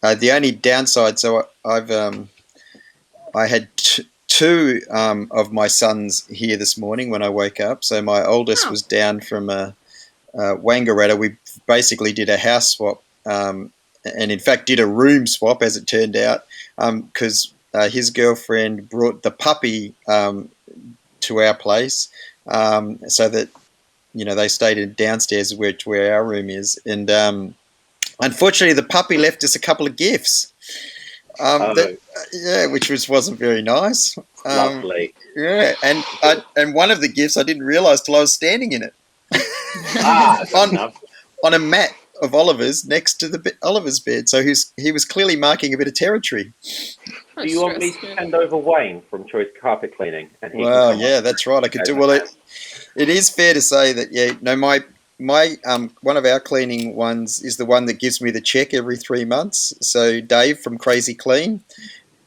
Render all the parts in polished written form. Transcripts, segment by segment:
The only downside, so I had two of my sons here this morning when I woke up. So my oldest Oh, was down from Wangaratta. We basically did a house swap, and in fact did a room swap as it turned out, because his girlfriend brought the puppy to our place, so that they stayed in downstairs, where our room is, and unfortunately the puppy left us a couple of gifts. That Oh, Yeah, which wasn't very nice. Um, lovely. yeah, and one of the gifts I didn't realise till I was standing in it Ah, good on enough. on a mat of Oliver's next to the Oliver's bed. So he was clearly marking a bit of territory. I Do was you want me stressed. to Yeah. send over Wayne from Choice Carpet Cleaning, and he can Well, come up yeah, that's right. I could as do a well. hand? It is fair to say that, yeah, no, my one of our cleaning ones is the one that gives me the check every 3 months. So Dave from Crazy Clean,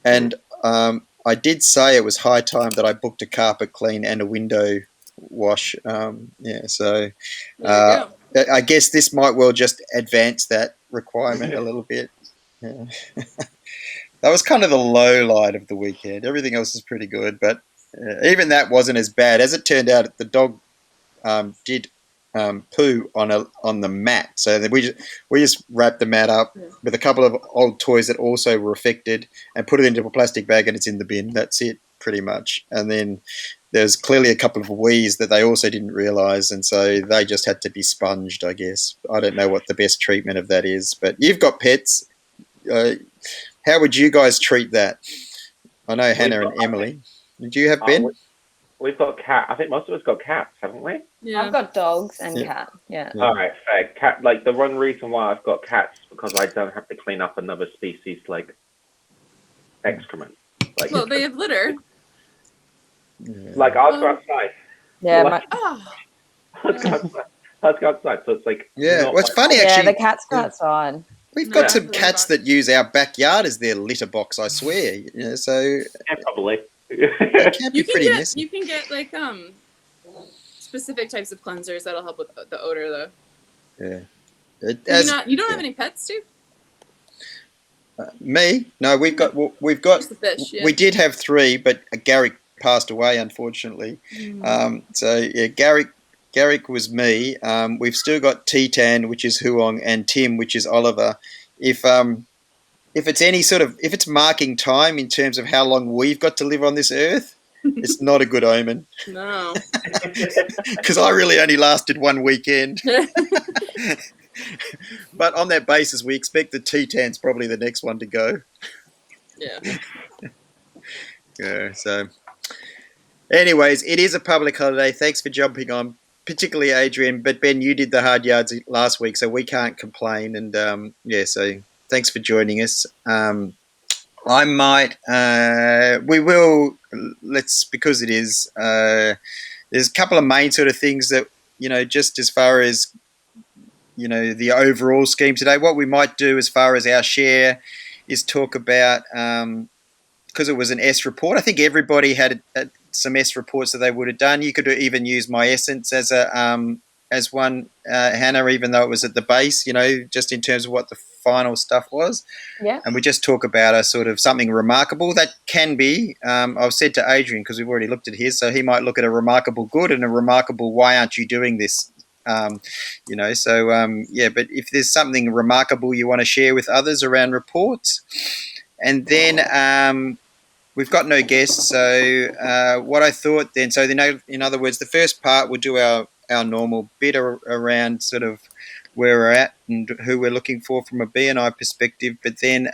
and I did say it was high time that I booked a carpet clean and a window wash. Yeah, so There you uh, go. I guess this might well just advance that requirement a little bit. Yeah. That was kind of the low light of the weekend. Everything else is pretty good, but even that wasn't as bad. As it turned out, the dog did poo on the mat, so then we just wrapped the mat up Yeah. with a couple of old toys that also were affected, and put it into a plastic bag, and it's in the bin. That's it, pretty much. And then there's clearly a couple of wees that they also didn't realise, and so they just had to be sponged, I guess. I don't know what the best treatment of that is, but you've got pets. Uh, how would you guys treat that? I know We've Hannah got, and I think, Emily. Do you have uh, we- Ben? we've got cat. I think most of us got cats, haven't we? Yeah. I've got dogs and Yeah. cat. Yeah. Yeah. All right, fair. Cat. Like the one reason why I've got cats is because I don't have to clean up another species like excrement. Like, Well, they have litter. Yeah. like I'll go outside. Yeah, Like, Oh, I'll go outside. I'll go outside. So it's like Yeah, not well, it's my funny fault. yeah, the actually. cats go Yeah. outside. We've no, got Yeah, some litter cats box. that use our backyard as their litter box, I swear. So yeah, probably. it can be pretty messy. You can get like specific types of cleansers that'll help with the odor though. Yeah. You don't have any pets, Steve? Me? No, Just the fish. Yeah. we did have three, but Garrick passed away, unfortunately. So yeah, Garrick was me. We've still got Titan, which is Huong, and Tim, which is Oliver. If it's if it's marking time in terms of how long we've got to live on this earth, it's not a good omen, No. because I really only lasted one weekend. But on that basis, we expect the Titan's probably the next one to go. Yeah. Yeah. So, anyways, it is a public holiday. Thanks for jumping on, particularly Adrian. But Ben, you did the hard yards last week, so we can't complain. And yeah, so thanks for joining us. I might, we will, let's, because it is, there's a couple of main sort of things that, just as far as, the overall scheme today, what we might do as far as our share is talk about, because it was an S report, I think everybody had some S reports that they would have done. You could even use my essence as one, Hannah, even though it was at the base, just in terms of what the final stuff was. Yeah. And we just talk about a sort of something remarkable that can be. I've said to Adrian, because we've already looked at his, so he might look at a remarkable good and a remarkable why aren't you doing this. Yeah. But if there's something remarkable you want to share with others around reports, and then we've got no guests. So what I thought then, so in other words, the first part we'll do our normal bit around sort of where we're at and who we're looking for from a BNI perspective. But then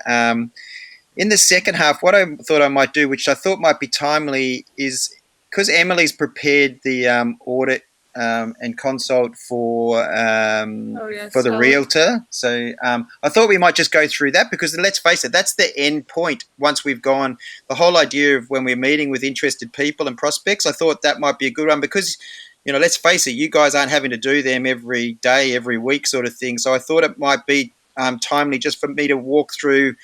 in the second half, what I thought I might do, which I thought might be timely, is because Emily's prepared the audit and consult for the realtor. So I thought we might just go through that, because let's face it, that's the end point. Once we've gone, the whole idea of when we're meeting with interested people and prospects, I thought that might be a good one, because let's face it, you guys aren't having to do them every day, every week sort of thing. So I thought it might be timely just for me to walk through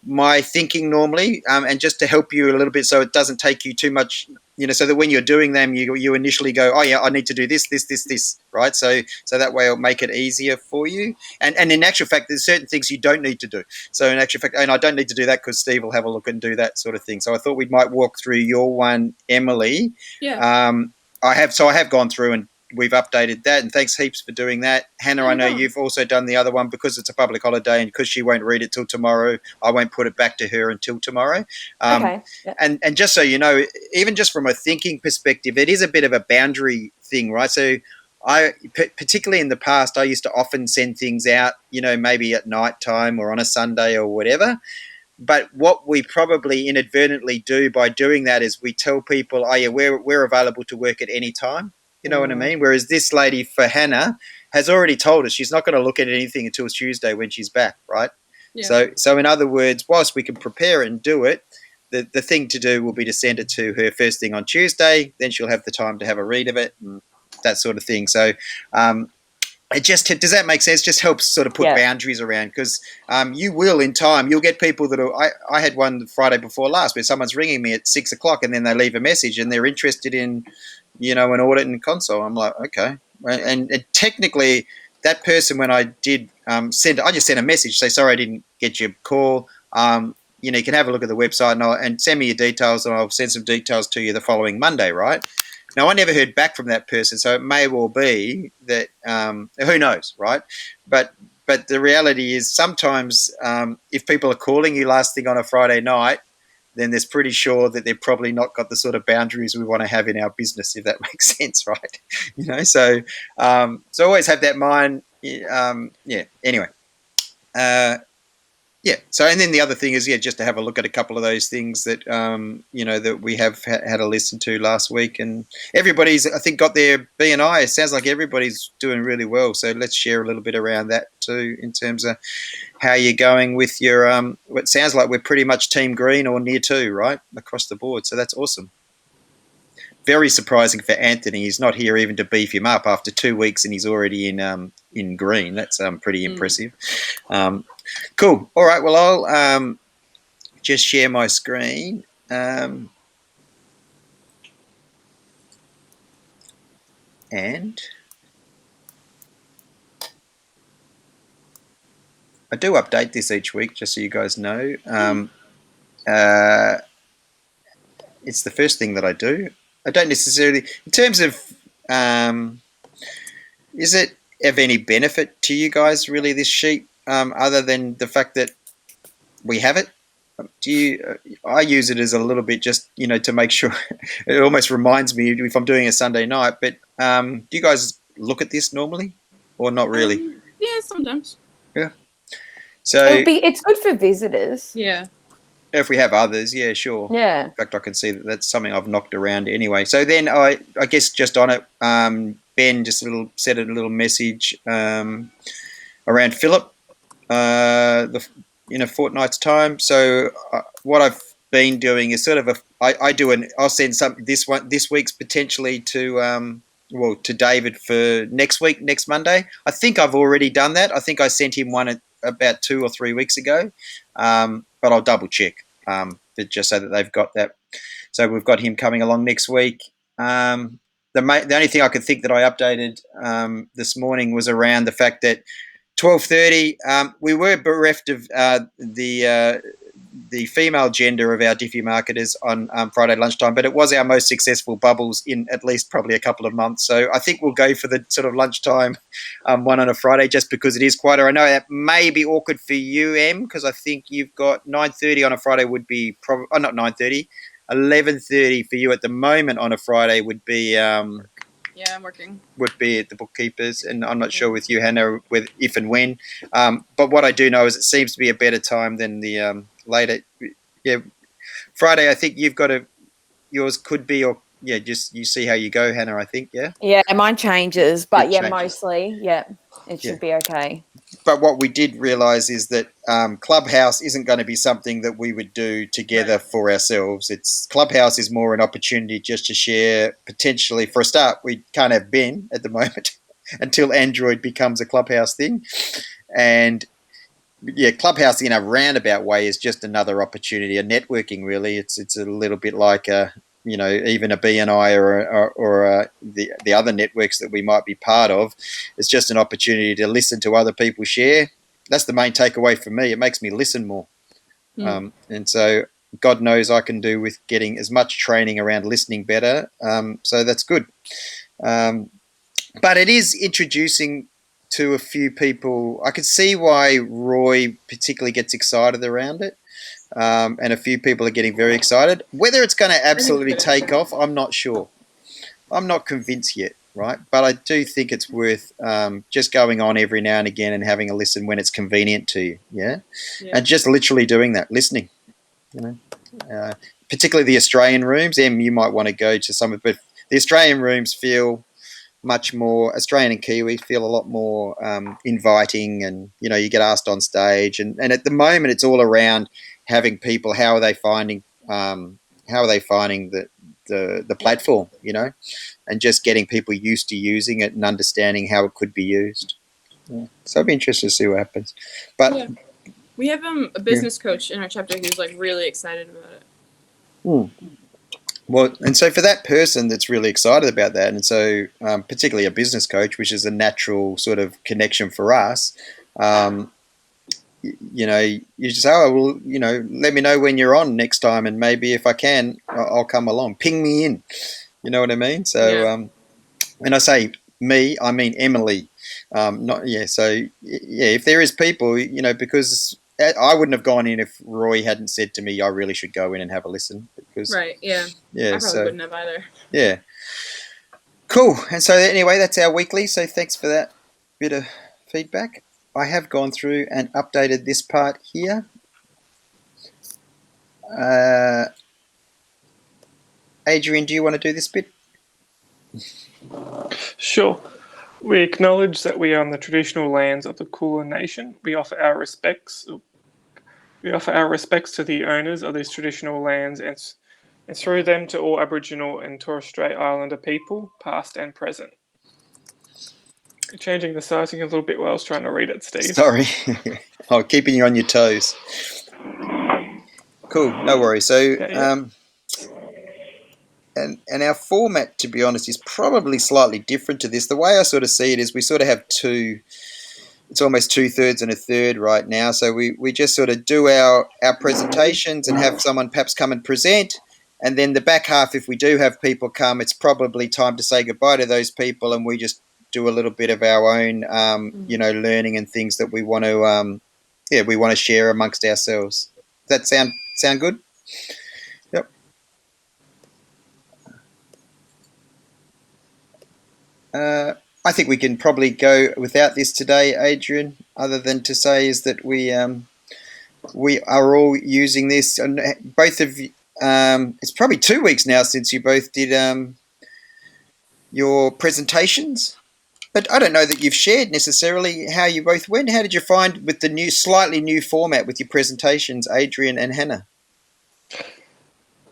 my thinking normally, and just to help you a little bit so it doesn't take you too much, so that when you're doing them, you initially go, oh yeah, I need to do this, right? So that way it'll make it easier for you. And in actual fact, there's certain things you don't need to do. So in actual fact, and I don't need to do that because Steve will have a look and do that sort of thing. So I thought we might walk through your one, Emily. Yeah. I have gone through and we've updated that, and thanks heaps for doing that. Hannah, I know you've also done the other one because it's a public holiday and because she won't read it till tomorrow. I won't put it back to her until tomorrow. Okay. Yep. And just so you know, even just from a thinking perspective, it is a bit of a boundary thing, right? So particularly in the past, I used to often send things out, maybe at night time or on a Sunday or whatever. But what we probably inadvertently do by doing that is we tell people, oh yeah, we're available to work at any time. You know what I mean? Whereas this lady, for Hannah, has already told us she's not going to look at anything until Tuesday when she's back, right? Yeah. So in other words, whilst we can prepare and do it, the thing to do will be to send it to her first thing on Tuesday. Then she'll have the time to have a read of it and that sort of thing. So does that make sense? Just helps sort of put boundaries around, because you will in time, you'll get people that are, I had one Friday before last where someone's ringing me at 6 o'clock and then they leave a message and they're interested in, an audit and console. I'm like, okay. And technically that person, when I did I just sent a message, say, sorry, I didn't get your call. You can have a look at the website and send me your details and I'll send some details to you the following Monday, right? Now, I never heard back from that person, so it may well be that who knows, right? But the reality is sometimes if people are calling you last thing on a Friday night, then there's pretty sure that they've probably not got the sort of boundaries we want to have in our business, if that makes sense, right? So always have that in mind. Anyway. So, and then the other thing is, just to have a look at a couple of those things that, that we have had a listen to last week, and everybody's, I think, got their BNI. It sounds like everybody's doing really well. So let's share a little bit around that too, in terms of how you're going with your, it sounds like we're pretty much team green or near to, right, across the board. So that's awesome. Very surprising for Anthony. He's not here even to beef him up after 2 weeks and he's already in green. That's pretty impressive. Cool. All right. Well, I'll just share my screen. And I do update this each week, just so you guys know. It's the first thing that I do. I don't necessarily, in terms of, is it of any benefit to you guys, really, this sheet, other than the fact that we have it? I use it as a little bit just, to make sure. It almost reminds me if I'm doing a Sunday night. But do you guys look at this normally or not really? Yeah, sometimes. Yeah. So it's good for visitors. Yeah. If we have others, yeah, sure. Yeah. In fact, I can see that that's something I've knocked around anyway. So then I guess just on it, Ben just said a little message around Philip in a fortnight's time. So what I've been doing is sort of I'll send this week's potentially to to David for next week, next Monday. I think I've already done that. I think I sent him one about 2 or 3 weeks ago, but I'll double check just so that they've got that. So we've got him coming along next week. The only thing I could think that I updated this morning was around the fact that 12:30. We were bereft of the female gender of our Diffy marketers on Friday lunchtime, but it was our most successful bubbles in at least probably a couple of months. So I think we'll go for the sort of lunchtime one on a Friday, just because it is quieter. I know that may be awkward for you, Em, because I think you've got 9:30 on a Friday would be probably not 9:30, 11:30 for you at the moment on a Friday would be. Yeah, I'm working. Would be at the bookkeepers, and I'm not sure with you, Hannah, with if and when. But what I do know is it seems to be a better time than the later. Yeah, Friday. I think you've got yours could be, or just you see how you go, Hannah. I think, yeah. Yeah, mine changes, but mostly, it should be okay. But what we did realise is that Clubhouse isn't going to be something that we would do together for ourselves. Clubhouse is more an opportunity just to share, potentially, for a start. We can't have Ben at the moment until Android becomes a Clubhouse thing. And Clubhouse in a roundabout way is just another opportunity, a networking. Really, it's a little bit like even a BNI or the other networks that we might be part of. It's just an opportunity to listen to other people share. That's the main takeaway for me. It makes me listen more, and so God knows I can do with getting as much training around listening better. So that's good. But it is introducing to a few people. I can see why Roy particularly gets excited around it. And a few people are getting very excited. Whether it's going to absolutely take off, I'm not sure. I'm not convinced yet, right? But I do think it's worth just going on every now and again and having a listen when it's convenient to you, yeah? And just literally doing that, listening, particularly the Australian rooms. You might want to go to some of it, but the Australian rooms feel much more, Australian and Kiwi feel a lot more inviting, and you get asked on stage, and at the moment it's all around having people, how are they finding the platform, and just getting people used to using it and understanding how it could be used. So I'd be interested to see what happens. But we have a business coach in our chapter who's like really excited about it. Well, and so for that person that's really excited about that, and so particularly a business coach, which is a natural sort of connection for us, you just say, oh, well, let me know when you're on next time, and maybe if I can, I'll come along. Ping me in. You know what I mean? So when I say me, I mean Emily. So if there is people, because I wouldn't have gone in if Roy hadn't said to me, I really should go in and have a listen. Because, I probably wouldn't have either. Yeah. Cool. And so anyway, that's our weekly. So thanks for that bit of feedback. I have gone through and updated this part here. Adrian, do you want to do this bit? Sure. We acknowledge that we are on the traditional lands of the Kulin Nation. We offer our respects to the owners of these traditional lands and through them to all Aboriginal and Torres Strait Islander people, past and present. You're changing the sizing a little bit while I was trying to read it, Steve. Sorry. I'm keeping you on your toes. Cool, no worries. So, and our format, to be honest, is probably slightly different to this. The way I sort of see it is we sort of have it's almost 2/3 and a third right now. So we just sort of do our presentations and have someone perhaps come and present. And then the back half, if we do have people come, it's probably time to say goodbye to those people, and we just do a little bit of our own, learning and things that we want to share amongst ourselves. Does that sound good? Yep. I think we can probably go without this today, Adrian, other than to say is that we are all using this, and both of you, it's probably 2 weeks now since you both did your presentations, but I don't know that you've shared necessarily how you both went. How did you find with the slightly new format with your presentations, Adrian and Hannah?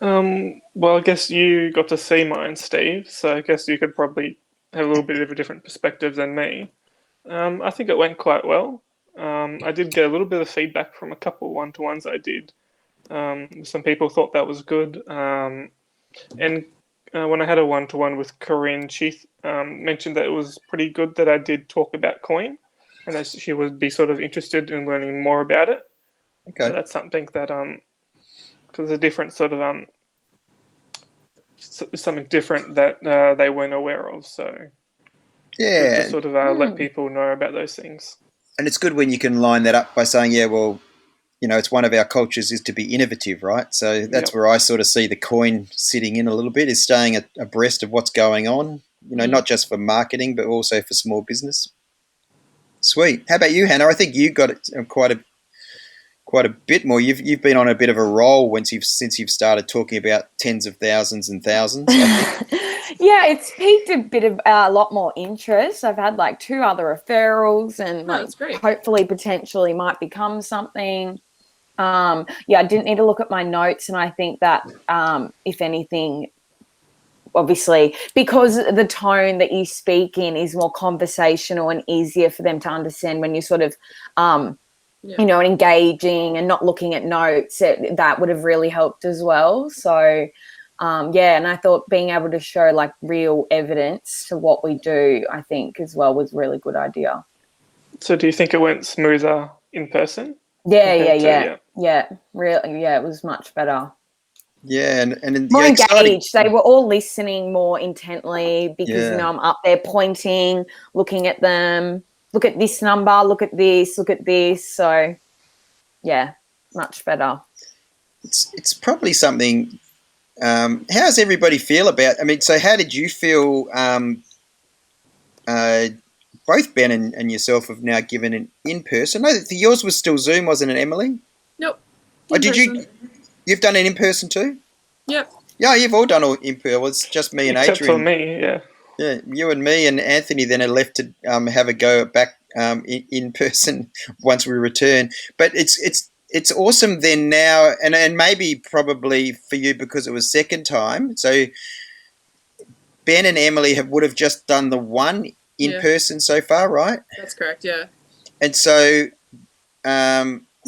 Well, I guess you got to see mine, Steve, so I guess you could probably have a little bit of a different perspective than me. I think it went quite well. I did get a little bit of feedback from a couple one-to-ones I did. Some people thought that was good. And when I had a one-to-one with Corinne, she mentioned that it was pretty good that I did talk about coin, and that she would be sort of interested in learning more about it. Okay. So that's something that, because a different sort of, something different that they weren't aware of. So yeah, to sort of let people know about those things. And it's good when you can line that up by saying, yeah, well, it's one of our cultures is to be innovative, right? So that's where I sort of see the coin sitting in a little bit, is staying abreast of what's going on, not just for marketing, but also for small business. Sweet. How about you, Hannah? I think you got it quite a bit more. You've been on a bit of a roll since you've started talking about tens of thousands and thousands, I think. Yeah, it's piqued a bit of a lot more interest. I've had like 2 other referrals, and hopefully potentially might become something. I didn't need to look at my notes, and I think that if anything, obviously, because the tone that you speak in is more conversational and easier for them to understand when you sort of you know, and engaging and not looking at notes, that would have really helped as well. So, yeah, and I thought being able to show like real evidence to what we do, I think as well was a really good idea. So do you think it went smoother in person? Yeah. Really, yeah, it was much better. Yeah, and more engaged. They were all listening more intently because, you know, I'm up there pointing, looking at them. Look at this number, look at this, look at this. So, yeah, much better. It's probably something. How does everybody feel about? I mean, so how did you feel? Both Ben and yourself have now given an in person. No, yours was still Zoom, wasn't it, Emily? Nope. Did you? You've done it in person too? Yep. Yeah, you've all done all in person. It was just me and Except Adrian. for me, yeah. Yeah, you and me and Anthony then are left to have a go back in person once we return. But it's awesome then now, and maybe probably for you because it was second time. So Ben and Emily would have just done the one in person so far, right? That's correct. Yeah. And so,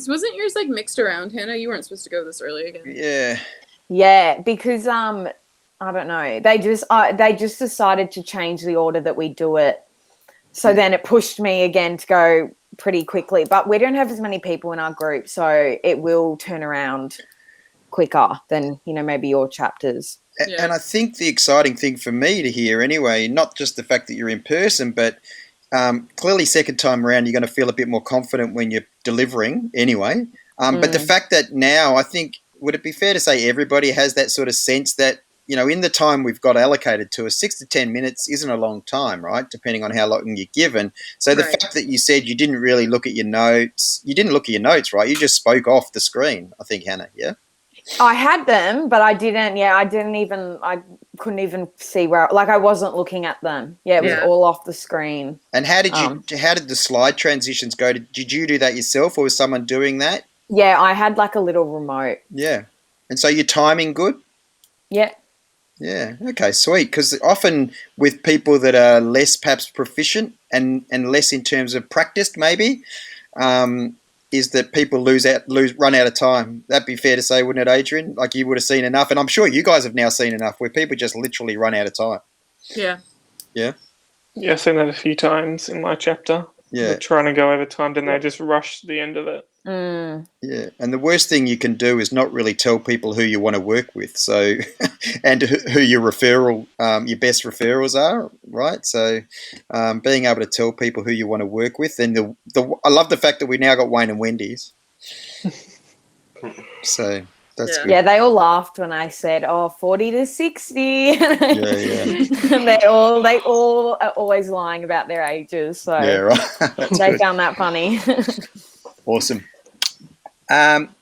wasn't yours like mixed around, Hannah? You weren't supposed to go this early again. Yeah. Yeah, because I don't know. They just decided to change the order that we do it. So then it pushed me again to go pretty quickly. But we don't have as many people in our group, so it will turn around quicker than, you know, maybe your chapters. Yeah. And I think the exciting thing for me to hear anyway, not just the fact that you're in person, but clearly second time around you're going to feel a bit more confident when you're delivering anyway. But the fact that now, I think, would it be fair to say everybody has that sort of sense that, you know, in the time we've got allocated to us, 6 to 10 minutes isn't a long time, right? Depending on how long you're given. So the fact that you said you didn't really look at your notes, right? You just spoke off the screen, I think, Hannah, yeah? I had them, but I couldn't even see where, like, I wasn't looking at them. Yeah, it was all off the screen. And how did the slide transitions go? Did you do that yourself or was someone doing that? Yeah, I had like a little remote. Yeah. And so your timing good? Yeah. Yeah. Okay, sweet. Because often with people that are less perhaps proficient and less in terms of practiced maybe, is that people run out of time. That'd be fair to say, wouldn't it, Adrian? Like you would have seen enough. And I'm sure you guys have now seen enough where people just literally run out of time. Yeah. Yeah? Yeah, I've seen that a few times in my chapter. Yeah. They're trying to go over time, then they just rush the end of it. Yeah, and the worst thing you can do is not really tell people who you want to work with, so and who your your best referrals are, right? So, being able to tell people who you want to work with, and I love the fact that we now got Wayne and Wendy's. So that's good. Yeah, they all laughed when I said, 40 to 60. Yeah. they all are always lying about their ages, so right. They found that funny. Awesome.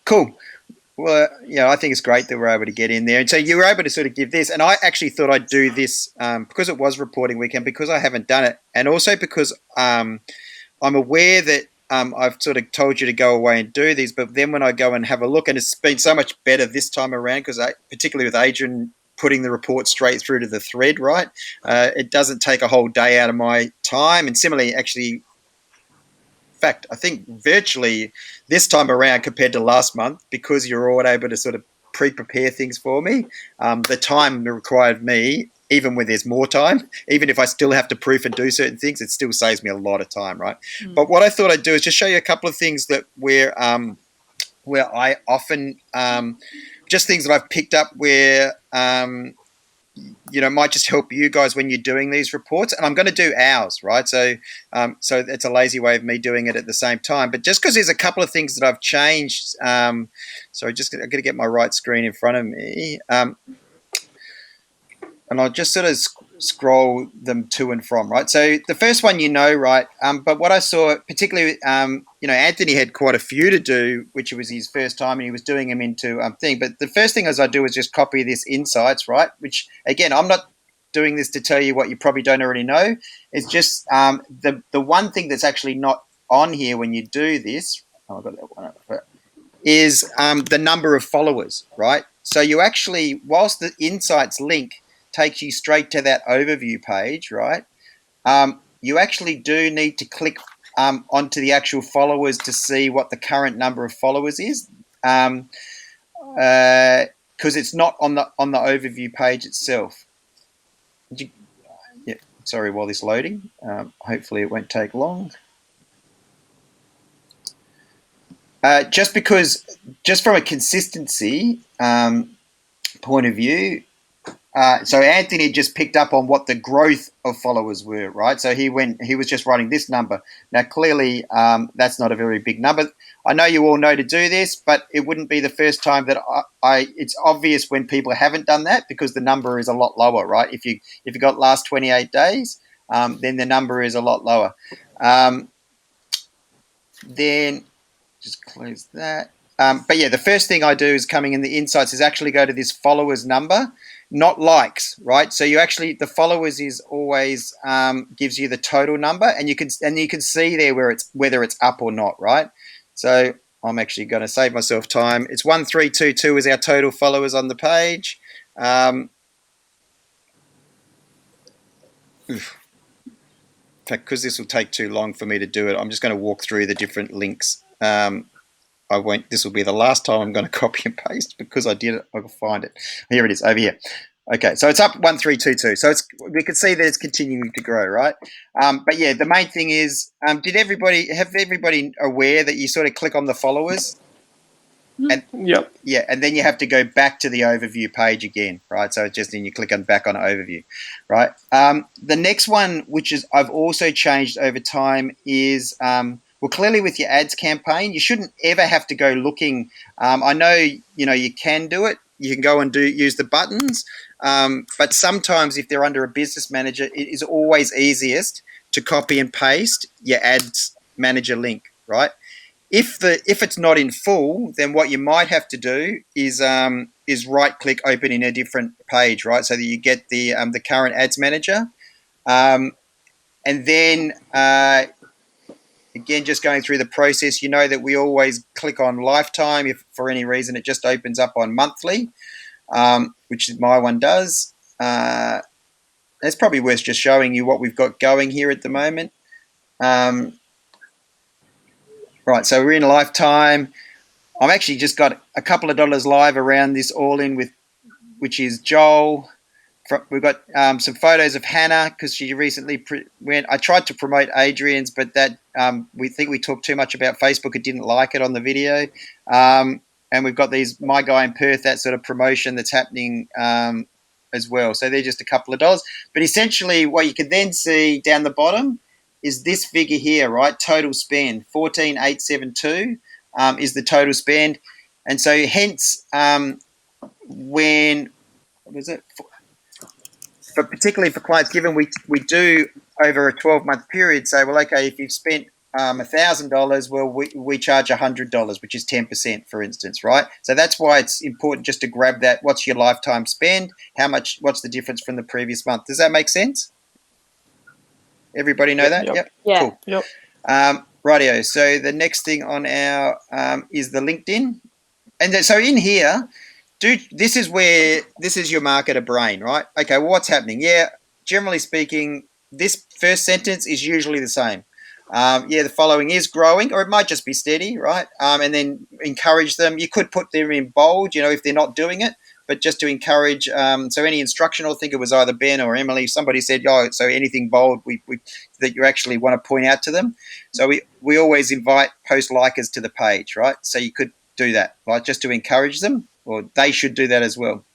Cool. Well, I think it's great that we're able to get in there. And so you were able to sort of give this, and I actually thought I'd do this because it was reporting weekend, because I haven't done it, and also because I'm aware that I've sort of told you to go away and do these, but then when I go and have a look, and it's been so much better this time around because particularly with Adrian putting the report straight through to the thread, right? It doesn't take a whole day out of my time, and similarly, actually, fact, I think virtually this time around compared to last month, because you're all able to sort of pre-prepare things for me, the time required me, even when there's more time, even if I still have to proof and do certain things, it still saves me a lot of time, right? But what I thought I'd do is just show you a couple of things that where I often just things that I've picked up where might just help you guys when you're doing these reports. And I'm going to do ours, right? So it's a lazy way of me doing it at the same time. But just because there's a couple of things that I've changed, I'm going to get my right screen in front of me. And I'll just sort of scroll them to and from, right? So the first one, right? But what I saw, particularly, Anthony had quite a few to do, which was his first time, and he was doing them into thing. But the first thing as I do is just copy this insights, right? Which, again, I'm not doing this to tell you what you probably don't already know. It's just the one thing that's actually not on here when you do this, I've got that one up, is the number of followers, right? So you actually, whilst the insights link takes you straight to that overview page, right? You actually do need to click onto the actual followers to see what the current number of followers is, because it's not on the overview page itself. Yeah, sorry, while this loading. Hopefully, it won't take long. Just from a consistency point of view, so Anthony just picked up on what the growth of followers were, right? So he was just writing this number. Now, clearly, that's not a very big number. I know you all know to do this, but it wouldn't be the first time that it's obvious when people haven't done that, because the number is a lot lower, right? If you got last 28 days, then the number is a lot lower. Then just close that. But yeah, the first thing I do is coming in the insights is actually go to this followers number, not likes, right? So you actually, the followers is always gives you the total number, and you can see there whether it's up or not, right? So I'm actually going to save myself time. It's 1322 is our total followers on the page. Because this will take too long for me to do it, I'm just going to walk through the different links. I won't. This will be the last time I'm going to copy and paste, because I did it. I can find it. Here it is, over here. Okay, so it's up 1322. So we can see that it's continuing to grow, right? But yeah, the main thing is, have everybody aware that you sort of click on the followers, and yep, yeah, and then you have to go back to the overview page again, right? So just then you click on back on overview, right? The next one, which is I've also changed over time, is well, clearly with your ads campaign, you shouldn't ever have to go looking. I know, you can do it. You can go and use the buttons. But sometimes if they're under a business manager, it is always easiest to copy and paste your ads manager link, right? If it's not in full, then what you might have to do is right click, open in a different page, right? So that you get the current ads manager. And then again, just going through the process, you know that we always click on lifetime. If for any reason it just opens up on monthly, which my one does. It's probably worth just showing you what we've got going here at the moment. Right, so we're in lifetime. I've actually just got a couple of dollars live around this all-in which is Joel. We've got some photos of Hannah, because she recently went. I tried to promote Adrian's, but that we think we talked too much about Facebook. It didn't like it on the video. And we've got these My Guy in Perth, that sort of promotion that's happening as well. So they're just a couple of dollars. But essentially, what you can then see down the bottom is this figure here, right? Total spend, 14,872 is the total spend. And so hence when, what is it? But particularly for clients, given we do over a 12-month period say, well, okay, if you've spent $1,000, well, we charge $100, which is 10%, for instance, right? So that's why it's important just to grab that. What's your lifetime spend? What's the difference from the previous month? Does that make sense? Everybody know that? Yep. Yeah. Cool. Yep. Rightio. So the next thing on our is the LinkedIn. And so in here, this is your marketer brain, right? Okay, well, what's happening? Yeah, generally speaking, this first sentence is usually the same. Yeah, the following is growing, or it might just be steady, right? And then encourage them. You could put them in bold, if they're not doing it, but just to encourage. So any instructional, I think it was either Ben or Emily, somebody said, oh, so anything bold that you actually want to point out to them. So we always invite post likers to the page, right? So you could do that, right, just to encourage them, or they should do that as well.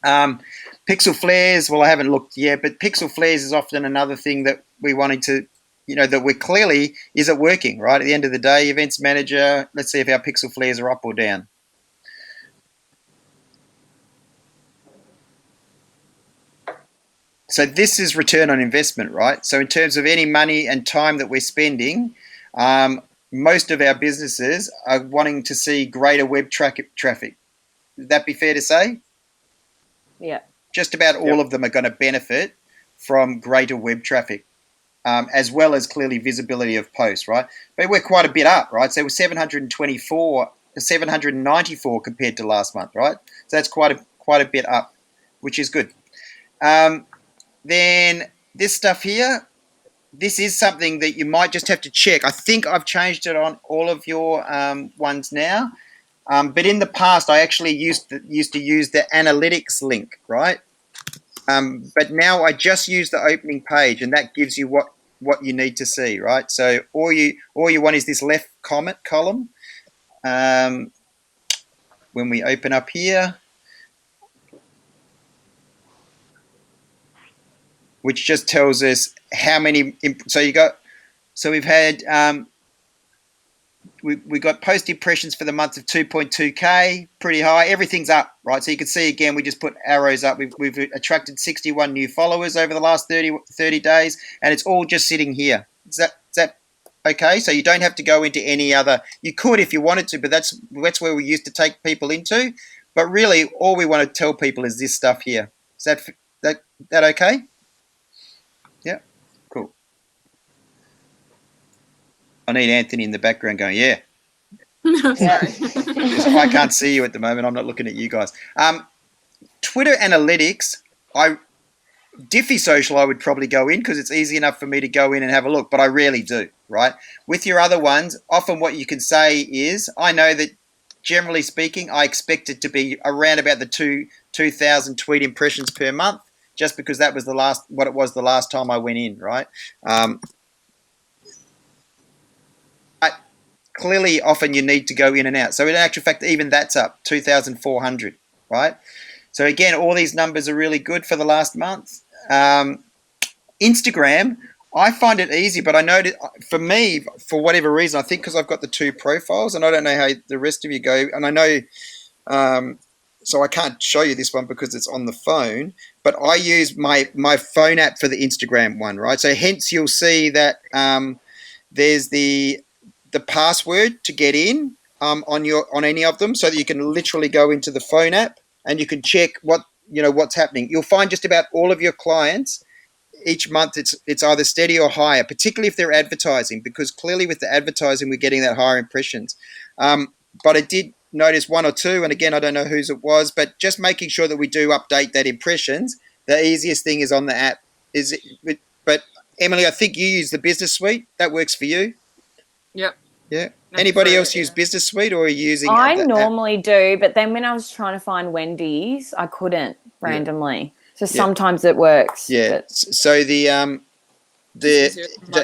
Pixel flares, well, I haven't looked yet, but pixel flares is often another thing that we wanted to, that we're clearly, is it working, right? At the end of the day, events manager, let's see if our pixel flares are up or down. So this is return on investment, right? So in terms of any money and time that we're spending, most of our businesses are wanting to see greater web traffic. Would that be fair to say? Yeah. Just about all of them are going to benefit from greater web traffic, as well as clearly visibility of posts, right? But we're quite a bit up, right? So we're 794 compared to last month, right? So that's quite a bit up, which is good. Then this stuff here, this is something that you might just have to check. I think I've changed it on all of your ones now. But in the past, I actually used to use the analytics link, right? But now I just use the opening page, and that gives you what you need to see, right? So all you want is this left comment column. When we open up here, which just tells us how many. So we've had we got post impressions for the month of 2.2k, pretty high. Everything's up, right? So you can see again, we just put arrows up. We've attracted 61 new followers over the last 30 days, and it's all just sitting here. Is that okay? So you don't have to go into any other. You could if you wanted to, but that's where we used to take people into. But really, all we want to tell people is this stuff here. Is that okay? Yeah, cool. I need Anthony in the background going, yeah. No, sorry. I can't see you at the moment. I'm not looking at you guys. Twitter analytics, Dify Social, I would probably go in because it's easy enough for me to go in and have a look, but I rarely do, right? With your other ones, often what you can say is, I know that generally speaking, I expect it to be around about the 2,000 tweet impressions per month, just because that was what it was the last time I went in, right? Clearly, often you need to go in and out. So in actual fact, even that's up 2,400, right? So again, all these numbers are really good for the last month. Instagram, I find it easy, but I know for me, for whatever reason, I think because I've got the two profiles, and I don't know how the rest of you go, and I know, so I can't show you this one because it's on the phone, but I use my phone app for the Instagram one, right? So hence you'll see that there's the password to get in on any of them, so that you can literally go into the phone app and you can check what's happening. You'll find just about all of your clients each month it's either steady or higher, particularly if they're advertising, because clearly with the advertising we're getting that higher impressions. But I did notice one or two, and again I don't know whose it was, but just making sure that we do update that impressions. The easiest thing is on the app. But Emily, I think you use the business suite. That works for you. Yep. Yeah. Anybody else use Business Suite, or are you using? I normally do, but then when I was trying to find Wendy's, I couldn't randomly. So sometimes it works. Yeah. But so the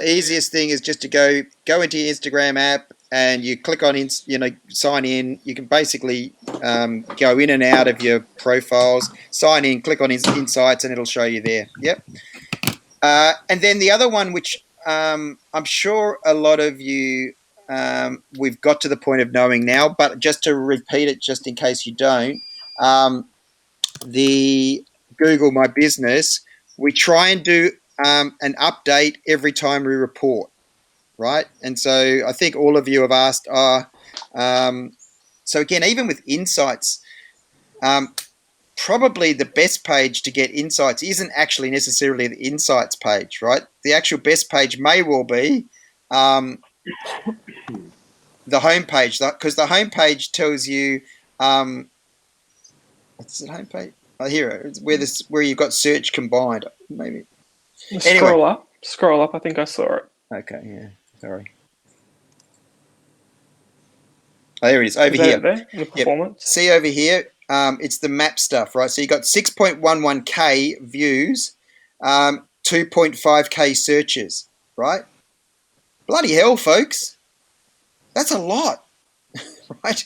easiest thing is just to go into your Instagram app and you click on sign in. You can basically go in and out of your profiles, sign in, click on Insights, and it'll show you there. Yep. And then the other one, which I'm sure a lot of you. We've got to the point of knowing now, but just to repeat it, just in case you don't, the Google My Business, we try and do an update every time we report, right? And so I think all of you have asked, so again, even with insights, probably the best page to get insights isn't actually necessarily the insights page, right? The actual best page may well be the homepage, because the homepage tells you what's the homepage? Oh, here it's where you've got search combined, maybe. Scroll up. I think I saw it. Okay, yeah. Sorry. Oh, there it is. Over here. There, the performance. Yep. See over here. It's the map stuff, right? So you got 6.11k views, 2.5k searches, right? Bloody hell, folks. That's a lot, right?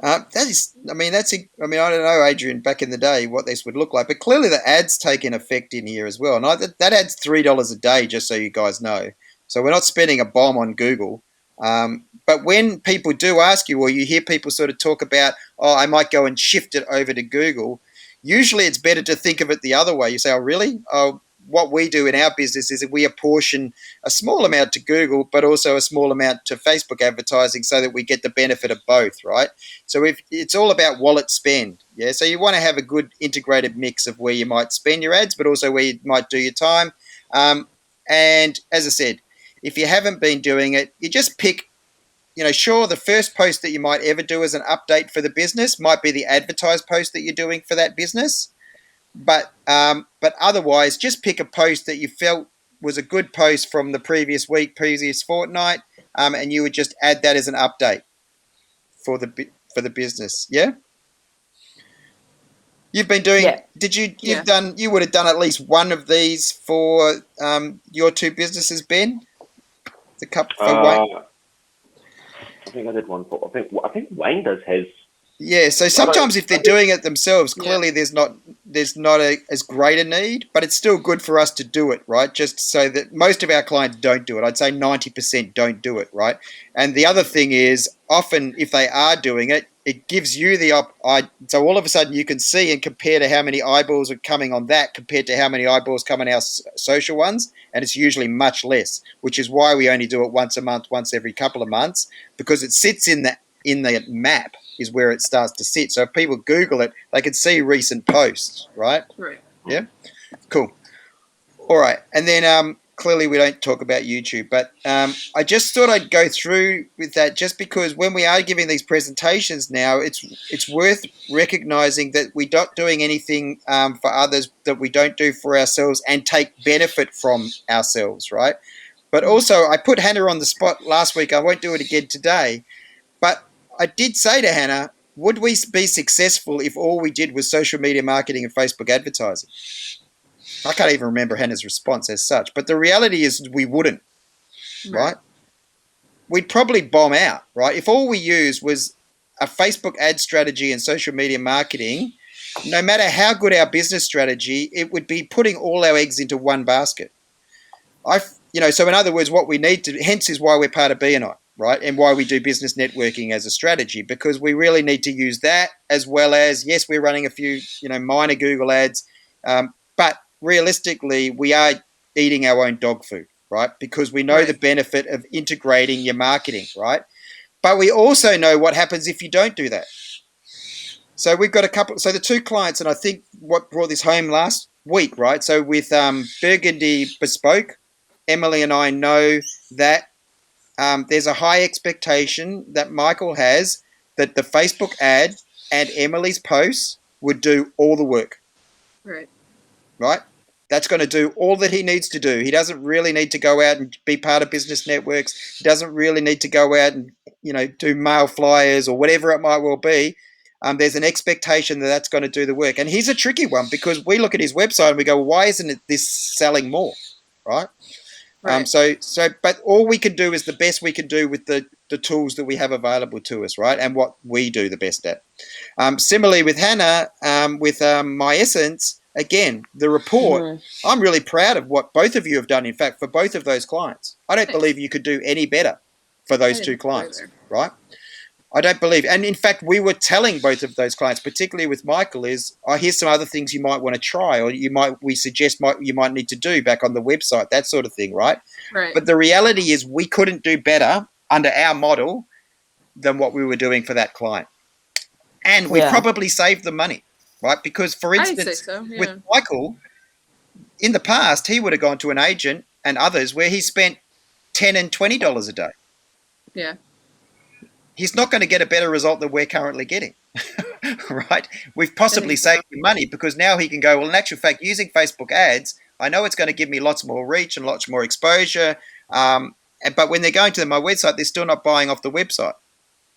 I don't know, Adrian, back in the day, what this would look like, but clearly the ads take an effect in here as well. And that adds $3 a day, just so you guys know. So we're not spending a bomb on Google. But when people do ask you, or you hear people sort of talk about, oh, I might go and shift it over to Google, usually it's better to think of it the other way. You say, oh, really? Oh, what we do in our business is that we apportion a small amount to Google, but also a small amount to Facebook advertising, so that we get the benefit of both, right? So if it's all about wallet spend, yeah. So you want to have a good integrated mix of where you might spend your ads, but also where you might do your time. And as I said, if you haven't been doing it, you just pick. Sure, the first post that you might ever do as an update for the business might be the advertised post that you're doing for that business. But otherwise, just pick a post that you felt was a good post from the previous week, previous fortnight, and you would just add that as an update for the business. Yeah. You've been doing. Yeah. Did you? You've done. You would have done at least one of these for your two businesses, Ben. The cup for Wayne. I think I did one for. I think Wayne does his. Yeah, so sometimes if they're doing it themselves, clearly there's not as great a need, but it's still good for us to do it, right? Just so that most of our clients don't do it. I'd say 90% don't do it, right? And the other thing is, often if they are doing it, it gives you the so all of a sudden you can see and compare to how many eyeballs are coming on that compared to how many eyeballs come on our social ones, and it's usually much less, which is why we only do it once a month, once every couple of months, because it sits in the map is where it starts to sit. So if people Google it, they can see recent posts, right? Right. Yeah. Cool. All right. And then clearly we don't talk about YouTube, but I just thought I'd go through with that just because when we are giving these presentations now, it's worth recognizing that we're not doing anything for others that we don't do for ourselves and take benefit from ourselves, right? But also, I put Hannah on the spot last week. I won't do it again today. But I did say to Hannah, would we be successful if all we did was social media marketing and Facebook advertising? I can't even remember Hannah's response as such. But the reality is we wouldn't, right? We'd probably bomb out, right? If all we used was a Facebook ad strategy and social media marketing, no matter how good our business strategy, it would be putting all our eggs into one basket. So in other words, what we need to, hence is why we're part of BNI, right? And why we do business networking as a strategy, because we really need to use that as well as, yes, we're running a few, minor Google ads, but realistically, we are eating our own dog food, right? Because we know the benefit of integrating your marketing, right? But we also know what happens if you don't do that. So we've got the two clients, and I think what brought this home last week, right? So with Burgundy Bespoke, Emily and I know that there's a high expectation that Michael has that the Facebook ad and Emily's posts would do all the work. Right. Right? That's going to do all that he needs to do. He doesn't really need to go out and be part of business networks. He doesn't really need to go out and, do mail flyers or whatever it might well be. There's an expectation that that's going to do the work. And he's a tricky one because we look at his website and we go, why isn't this selling more? Right? Right. But all we can do is the best we can do with the tools that we have available to us, right? And what we do the best at. Similarly with Hannah, with My Essence, again, the report, I'm really proud of what both of you have done, in fact, for both of those clients. I don't believe you could do any better for those two clients, right? I don't believe. And in fact, we were telling both of those clients, particularly with Michael, here's some other things you might want to try, or we suggest you might need to do back on the website, that sort of thing, right? Right. But the reality is we couldn't do better under our model than what we were doing for that client. And we probably saved them money, right? Because, for instance, with Michael, in the past, he would have gone to an agent and others where he spent $10 and $20 a day. Yeah. He's not going to get a better result than we're currently getting, right? We've possibly saved him money because now he can go, well, in actual fact, using Facebook ads, I know it's going to give me lots more reach and lots more exposure. But when they're going to my website, they're still not buying off the website,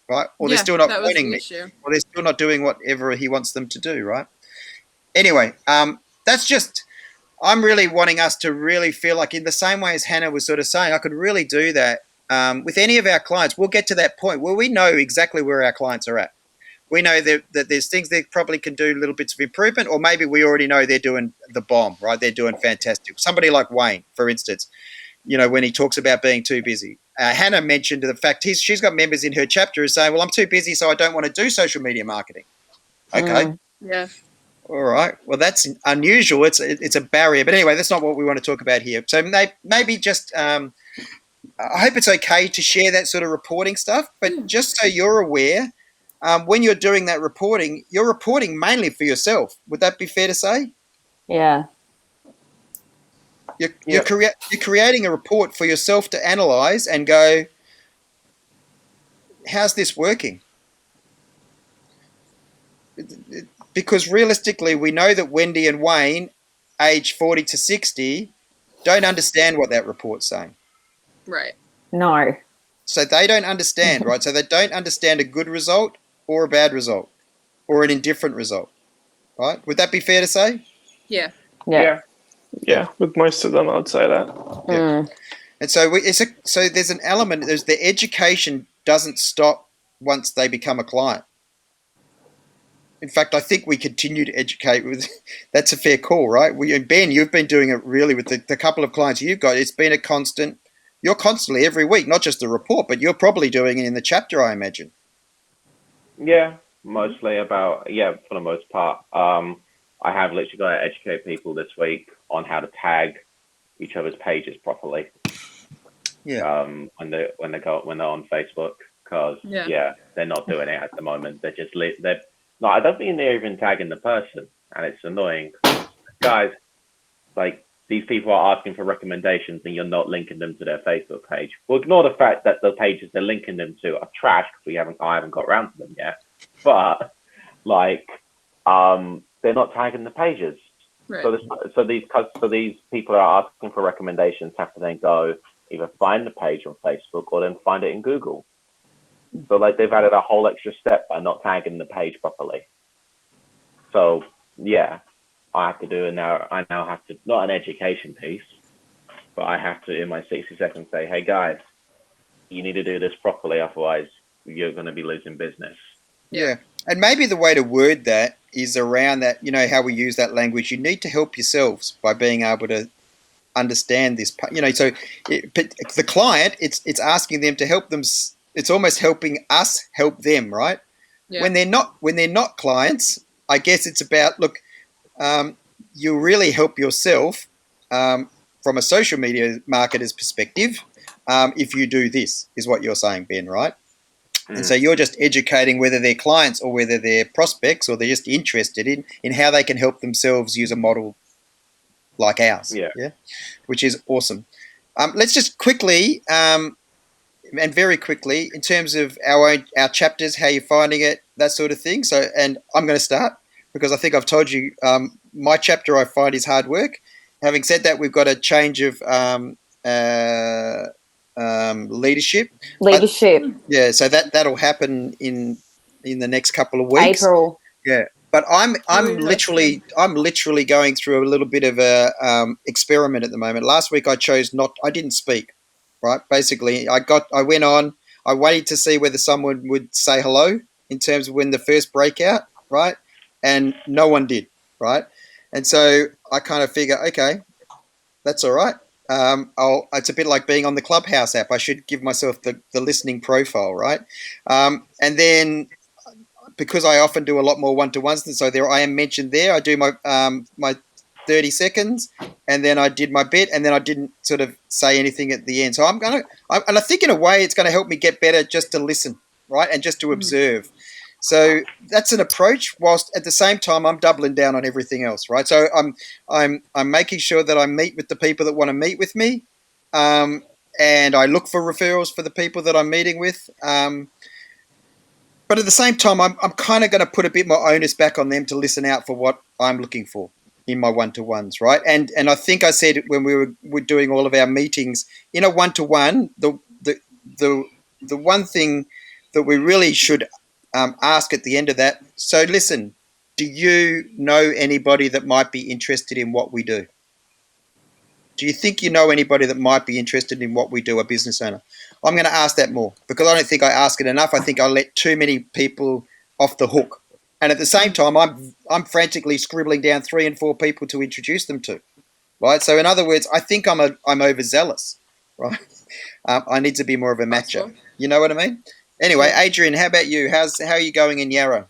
right? Or they're still not pointing me, or they're still not doing whatever he wants them to do, right? Anyway, that's just, I'm really wanting us to really feel like, in the same way as Hannah was sort of saying, I could really do that. With any of our clients, we'll get to that point where we know exactly where our clients are at. We know that there's things they probably can do little bits of improvement, or maybe we already know they're doing the bomb, right? They're doing fantastic. Somebody like Wayne, for instance, when he talks about being too busy. Hannah mentioned the fact she's got members in her chapter who say, well, I'm too busy, so I don't want to do social media marketing. Okay. Yeah. All right. Well, that's unusual. It's a barrier. But anyway, that's not what we want to talk about here. So maybe just I hope it's okay to share that sort of reporting stuff, but just so you're aware, when you're doing that reporting, you're reporting mainly for yourself. Would that be fair to say? Yeah. You're creating a report for yourself to analyze and go, how's this working? Because realistically, we know that Wendy and Wayne, age 40 to 60, don't understand what that report's saying. Right. No. So they don't understand, right? So they don't understand a good result or a bad result or an indifferent result, right? Would that be fair to say? Yeah. Yeah, with most of them, I would say that. Yeah. And so so there's an element. There's the education doesn't stop once they become a client. In fact, I think we continue to educate with. That's a fair call, right? Ben, you've been doing it really with the couple of clients you've got. It's been a constant. You're constantly every week, not just the report, but you're probably doing it in the chapter, I imagine. Yeah, mostly for the most part. I have literally got to educate people this week on how to tag each other's pages properly. Yeah. When they're on Facebook, because they're not doing it at the moment. I don't think they're even tagging the person, and it's annoying. Guys, like, these people are asking for recommendations and you're not linking them to their Facebook page. Well, ignore the fact that the pages they're linking them to are trash because I haven't got around to them yet. But they're not tagging the pages. Right. So these people are asking for recommendations have to then go either find the page on Facebook or then find it in Google. So they've added a whole extra step by not tagging the page properly. So yeah. I have to do it now. I now have to, not an education piece, but I have to, in my 60 seconds, say, hey guys, you need to do this properly, otherwise you're going to be losing business. Yeah. And maybe the way to word that is around that, how we use that language. You need to help yourselves by being able to understand this. So the client, it's asking them to help them. It's almost helping us help them, right? Yeah. When they're not clients, I guess it's about, look, you really help yourself from a social media marketer's perspective if you do this, is what you're saying, Ben, right? And so you're just educating whether they're clients or whether they're prospects or they're just interested in how they can help themselves use a model like ours. Yeah. Which is awesome. Let's just quickly and very quickly, in terms of our chapters, how you're finding it, that sort of thing. So, and I'm going to start because I think I've told you my chapter I find is hard work. Having said that, we've got a change of leadership. Yeah, so that'll happen in the next couple of weeks. April. Yeah, but I'm literally going through a little bit of a experiment at the moment. Last week I didn't speak. Right, basically, I went on. I waited to see whether someone would say hello in terms of when the first breakout, right, and no one did, right, and so I kind of figure, okay, that's all right. It's a bit like being on the Clubhouse app. I should give myself the listening profile, right, and then because I often do a lot more one-to-ones, and so there I am mentioned there. I do my my 30 seconds, and then I did my bit, and then I didn't sort of say anything at the end. So and I think in a way it's going to help me get better just to listen, right, and just to observe. So that's an approach. Whilst at the same time I'm doubling down on everything else, right? So I'm making sure that I meet with the people that want to meet with me, and I look for referrals for the people that I'm meeting with. But at the same time, I'm kind of going to put a bit more onus back on them to listen out for what I'm looking for in my one-to-ones, right? And I think I said when we were doing all of our meetings in a one-to-one, the one thing that we really should ask at the end of that. So listen, do you know anybody that might be interested in what we do? Do you think you know anybody that might be interested in what we do, a business owner? I'm going to ask that more because I don't think I ask it enough. I think I let too many people off the hook. And at the same time, I'm frantically scribbling down 3 and 4 people to introduce them to, right? So in other words, I think I'm overzealous, right? I need to be more of a matcher. You know what I mean? Anyway, Adrian, how about you? How are you going in Yarra?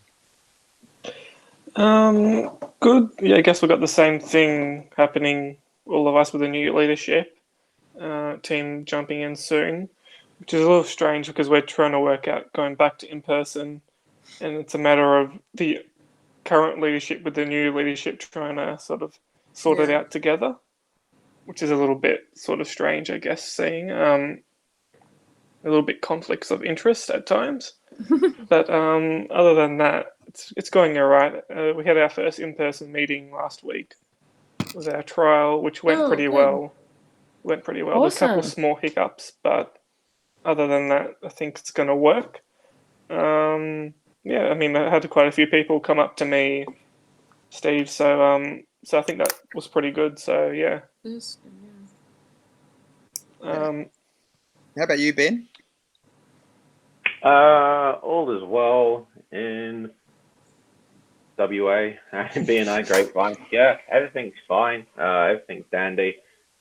Good. Yeah, I guess we've got the same thing happening, all of us with the new leadership team jumping in soon, which is a little strange because we're trying to work out going back to in-person, and it's a matter of the current leadership with the new leadership trying to sort of sort it out together, which is a little bit sort of strange, I guess, seeing a little bit conflicts of interest at times. But other than that, it's going all right. We had our first in-person meeting last week. It was our trial, which went pretty well. went pretty well. There's a couple of small hiccups, but other than that, I think it's going to work. Yeah, I mean, I had quite a few people come up to me, Steve. So I think that was pretty good. So yeah. How about you, Ben? All is well in WA and BNI Grapevine. Yeah, everything's fine. Everything's dandy.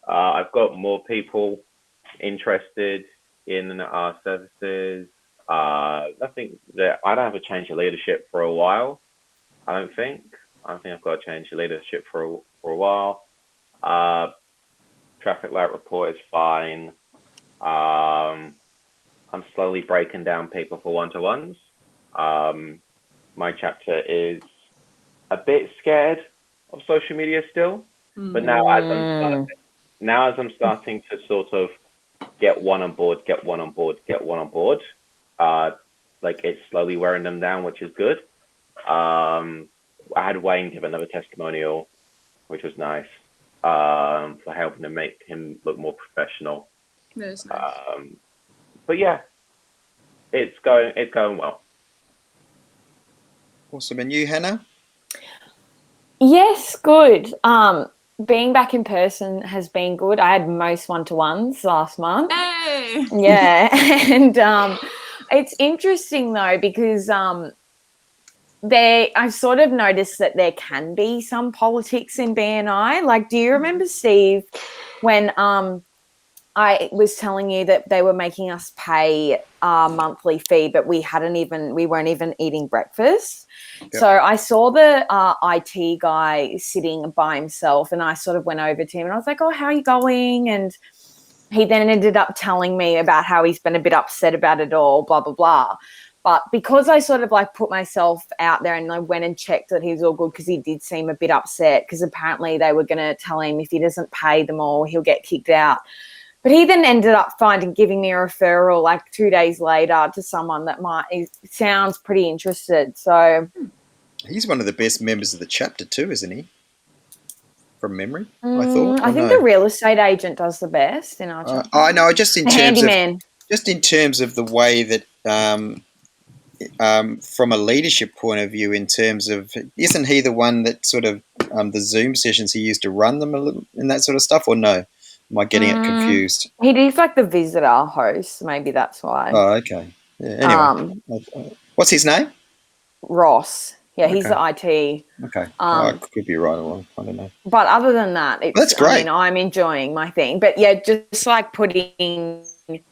I've got more people interested in our services. Nothing that I don't have a change of leadership for a while. I don't think I've got to change of leadership for a while. Traffic light report is fine. I'm slowly breaking down people for one-to-ones. My chapter is a bit scared of social media still, but now as I'm starting to sort of get one on board, like it's slowly wearing them down, which is good. I had Wayne give another testimonial, which was nice, for helping to make him look more professional. That is nice. But yeah, it's going well. Awesome. And you, Hannah? Yes, good. Being back in person has been good. I had most one-to-ones last month. Hey! Yeah. And it's interesting though, because I've sort of noticed that there can be some politics in BNI. Like, do you remember, Steve, when I was telling you that they were making us pay our monthly fee, but we weren't even eating breakfast? Yep. So I saw the IT guy sitting by himself, and I sort of went over to him and I was like, "Oh, how are you going?" And he then ended up telling me about how he's been a bit upset about it all, blah, blah, blah. But because I sort of like put myself out there and I went and checked that he was all good, because he did seem a bit upset, because apparently they were going to tell him if he doesn't pay them all, he'll get kicked out. But he then ended up giving me a referral like 2 days later to someone that sounds pretty interested. So he's one of the best members of the chapter too, isn't he? From memory, I thought. I think the real estate agent does the best in our chapter. I know, just in terms handyman. Just in terms of the way that, from a leadership point of view, in terms of, isn't he the one that sort of the Zoom sessions he used to run them a little and that sort of stuff, or no? Am I getting it confused? He's like the visitor host. Maybe that's why. Oh, okay. Yeah, anyway, what's his name? Ross. Yeah, he's the IT. Okay. I could be right or wrong. I don't know. But other than that, that's great. I mean, I'm enjoying my thing. But yeah, just like putting that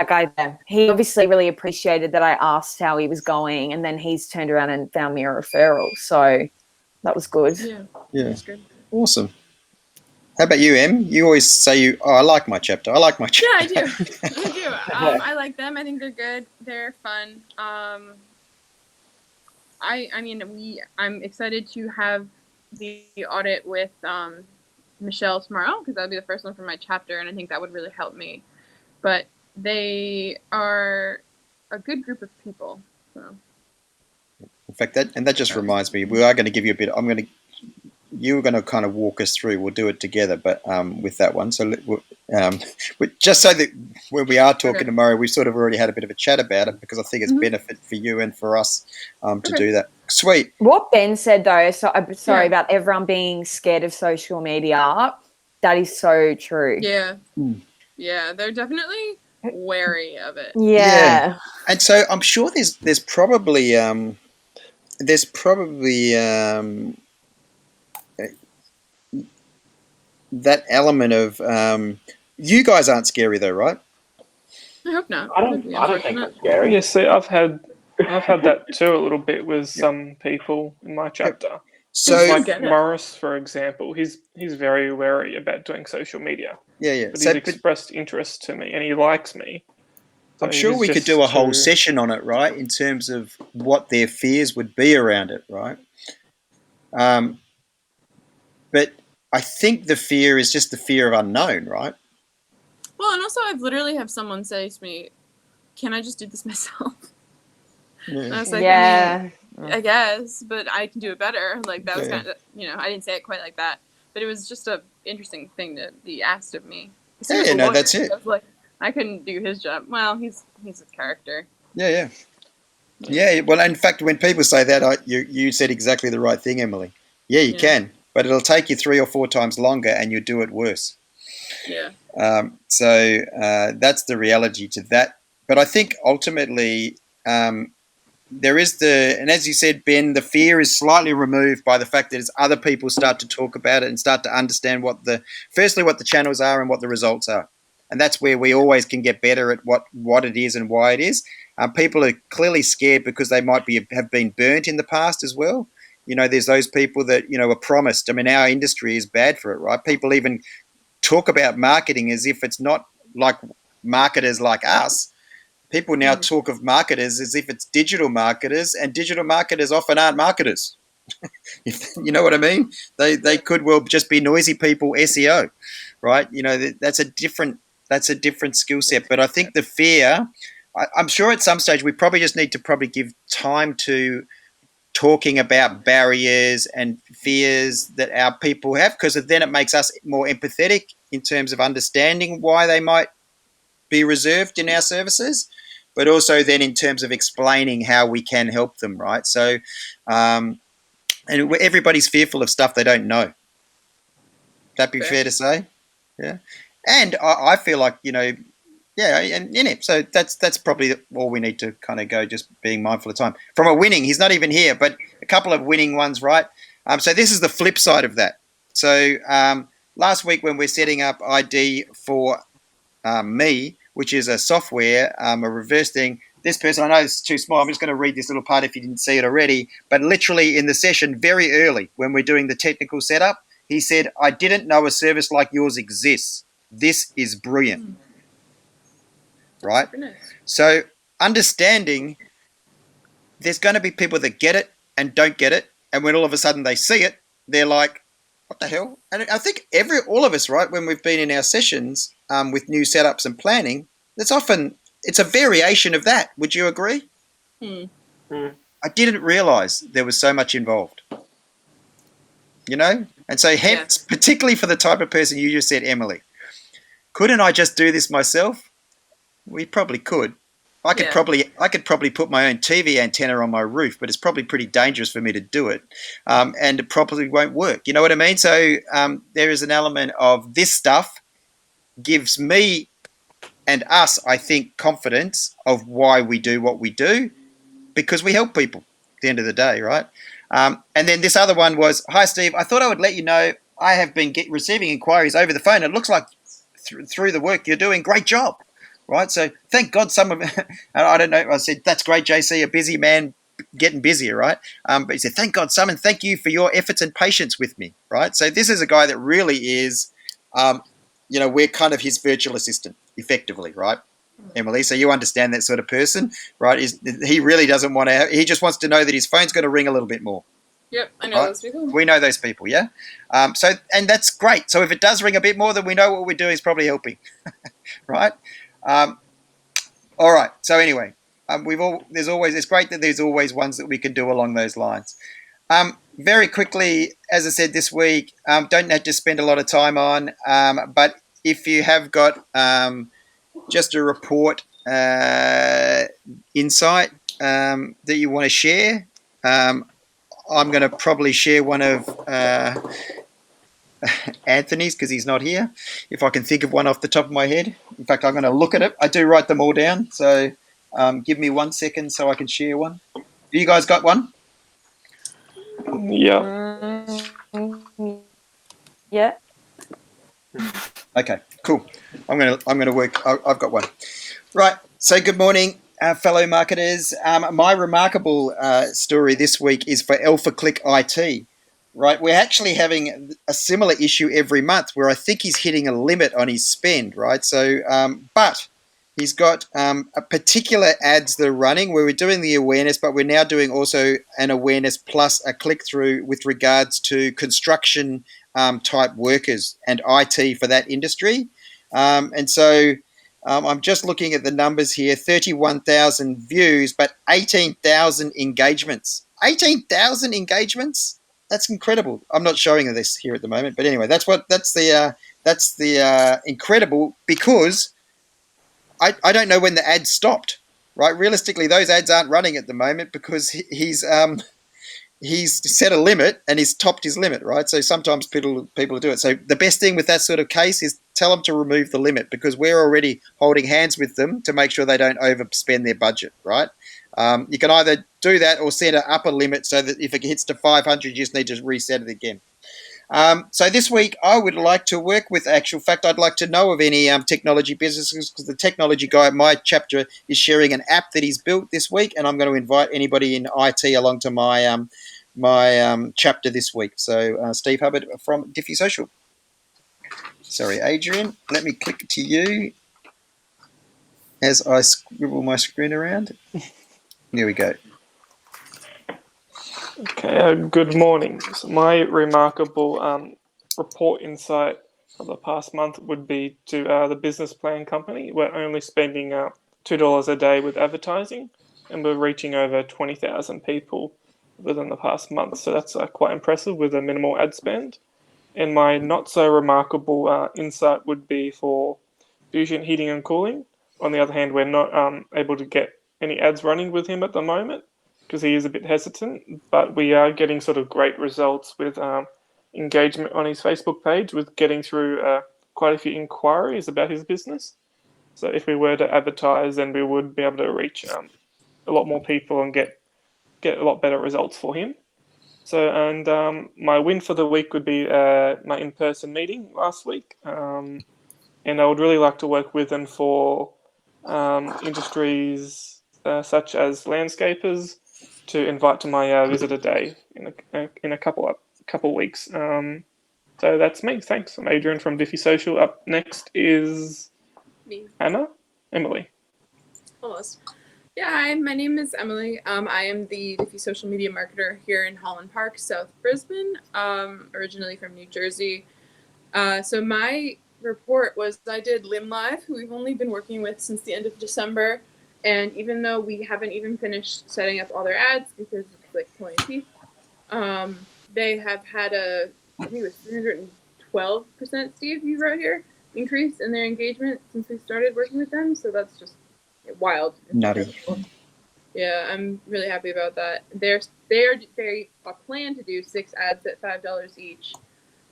guy there. He obviously really appreciated that I asked how he was going, and then he's turned around and found me a referral. So that was good. Yeah. That's good. Awesome. How about you, Em? You always say I like my chapter. I like my chapter. Yeah, I do. I like them. I think they're good. They're fun. I'm excited to have the audit with Michelle tomorrow, because that'll be the first one for my chapter, and I think that would really help me. But they are a good group of people. So. In fact, that just reminds me, we are going to give you a bit. You were going to kind of walk us through. We'll do it together, but with that one. So just so that when we are talking tomorrow, we've sort of already had a bit of a chat about it, because I think it's benefit for you and for us to do that. Sweet. What Ben said though, sorry about everyone being scared of social media. That is so true. Yeah. Yeah, they're definitely wary of it. Yeah. And so I'm sure there's probably that element of you guys aren't scary though, right? I hope not. I don't think it's scary. Yeah, see, I've had that too a little bit with some people in my chapter. So like Morris, for example, he's very wary about doing social media. Yeah. But he's expressed interest to me, and he likes me. So I'm sure we could do a whole session on it, right? In terms of what their fears would be around it, right? But I think the fear is just the fear of unknown, right? Well, and also I've literally had someone say to me, "Can I just do this myself?" Yeah. And I was like, I guess, but I can do it better. Like that was kind of, I didn't say it quite like that, but it was just a interesting thing to be asked of me. Yeah, no, that's it. I was like, I couldn't do his job. Well, he's a character. Yeah. Well, in fact, when people say that, you said exactly the right thing, Emily. Yeah, you can, but it'll take you 3 or 4 times longer, and you'll do it worse. Yeah. So that's the reality to that. But I think ultimately there is and as you said, Ben, the fear is slightly removed by the fact that as other people start to talk about it and start to understand firstly what the channels are and what the results are. And that's where we always can get better at what it is and why it is. People are clearly scared because they might have been burnt in the past as well. There's those people that, are promised. I mean, our industry is bad for it, right? People even talk about marketing as if it's not like marketers like us. People now talk of marketers as if it's digital marketers, and digital marketers often aren't marketers. You know what I mean? They could well just be noisy people, SEO, right? That's a different skill set. But I think the fear, I'm sure at some stage we probably just need to give time to talking about barriers and fears that our people have, because then it makes us more empathetic in terms of understanding why they might be reserved in our services, but also then in terms of explaining how we can help them, right? So, and everybody's fearful of stuff they don't know. That'd be fair to say, yeah. And I feel like and in it. So that's probably all we need to kind of go. Just being mindful of time. From a winning, he's not even here, but a couple of winning ones, right? So this is the flip side of that. So last week when we're setting up ID for me, which is a software, a reverse thing. This person, I know this is too small. I'm just going to read this little part if you didn't see it already. But literally in the session, very early, when we're doing the technical setup, he said, "I didn't know a service like yours exists. This is brilliant." Right? So understanding there's going to be people that get it and don't get it. And when all of a sudden they see it, they're like, what the hell? And I think all of us, right, when we've been in our sessions with new setups and planning, it's a variation of that. Would you agree? I didn't realize there was so much involved. And so hence, particularly for the type of person you just said, Emily, couldn't I just do this myself? We probably could. I could probably put my own TV antenna on my roof, but it's probably pretty dangerous for me to do it, and it probably won't work. You know what I mean? So there is an element of this stuff gives me and us, I think, confidence of why we do what we do, because we help people at the end of the day, right? And then this other one was, "Hi, Steve. I thought I would let you know I have been receiving inquiries over the phone. It looks like through the work you're doing, great job." Right, so thank God some of I don't know. I said, "That's great, JC, a busy man getting busier," right? But he said, "Thank God some, and thank you for your efforts and patience with me," right? So this is a guy that really is, we're kind of his virtual assistant, effectively, right, Emily? So you understand that sort of person, right? He really doesn't want to. He just wants to know that his phone's going to ring a little bit more. Yep, I know those people. We know those people, yeah. And that's great. So if it does ring a bit more, then we know what we're doing is probably helping, right? All right. So anyway, it's great that there's always ones that we can do along those lines. Very quickly, as I said this week, don't have to spend a lot of time on, but if you have got just a report insight that you want to share, I'm going to probably share one of Anthony's because he's not here. If I can think of one off the top of my head. In fact, I'm going to look at it. I do write them all down. So give me 1 second so I can share one. You guys got one? Yeah. Yeah. Okay, cool. I'm gonna work. I've got one. Right. So good morning, fellow marketers. My remarkable story this week is for Alpha Click IT. Right, we're actually having a similar issue every month where I think he's hitting a limit on his spend, right? So, but he's got a particular ads that are running where we're doing the awareness, but we're now doing also an awareness plus a click-through with regards to construction type workers and IT for that industry. And so I'm just looking at the numbers here, 31,000 views, but 18,000 engagements. 18,000 engagements? That's incredible. I'm not showing this here at the moment, but anyway, that's the incredible, because I don't know when the ads stopped. Right, realistically, those ads aren't running at the moment because he's set a limit and he's topped his limit, right? So sometimes people do it. So the best thing with that sort of case is tell them to remove the limit, because we're already holding hands with them to make sure they don't overspend their budget, right? You can either do that or set an upper limit so that if it hits to 500, you just need to reset it again. So this week, I would like to work with actual fact. I'd like to know of any technology businesses, because the technology guy at my chapter is sharing an app that he's built this week, and I'm going to invite anybody in IT along to my chapter this week. So Steve Hubbard from Dify Social. Sorry, Adrian. Let me click to you as I scribble my screen around. There we go. Okay, good morning. So my remarkable report insight of the past month would be to the business plan company. We're only spending $2 a day with advertising, and we're reaching over 20,000 people within the past month. So that's quite impressive with a minimal ad spend. And my not so remarkable insight would be for Fusion Heating and Cooling. On the other hand, we're not able to get any ads running with him at the moment, because he is a bit hesitant, but we are getting sort of great results with engagement on his Facebook page, with getting through quite a few inquiries about his business. So if we were to advertise, then we would be able to reach a lot more people and get a lot better results for him. So, and my win for the week would be my in-person meeting last week. And I would really like to work with them for industries such as landscapers to invite to my visitor day in a couple weeks. So that's me. Thanks. I'm Adrian from Dify Social. Up next is me. Emily. Almost. Yeah, hi, my name is Emily. I am the Dify social media marketer here in Holland Park, South Brisbane, originally from New Jersey. So my report was I did Lim Live, who we've only been working with since the end of December. And even though we haven't even finished setting up all their ads because it's like pulling teeth, they have had I think it was 312%, Steve, you wrote here, increase in their engagement since we started working with them. So that's just wild. Nutty. Yeah, I'm really happy about that. They plan to do 6 ads at $5 each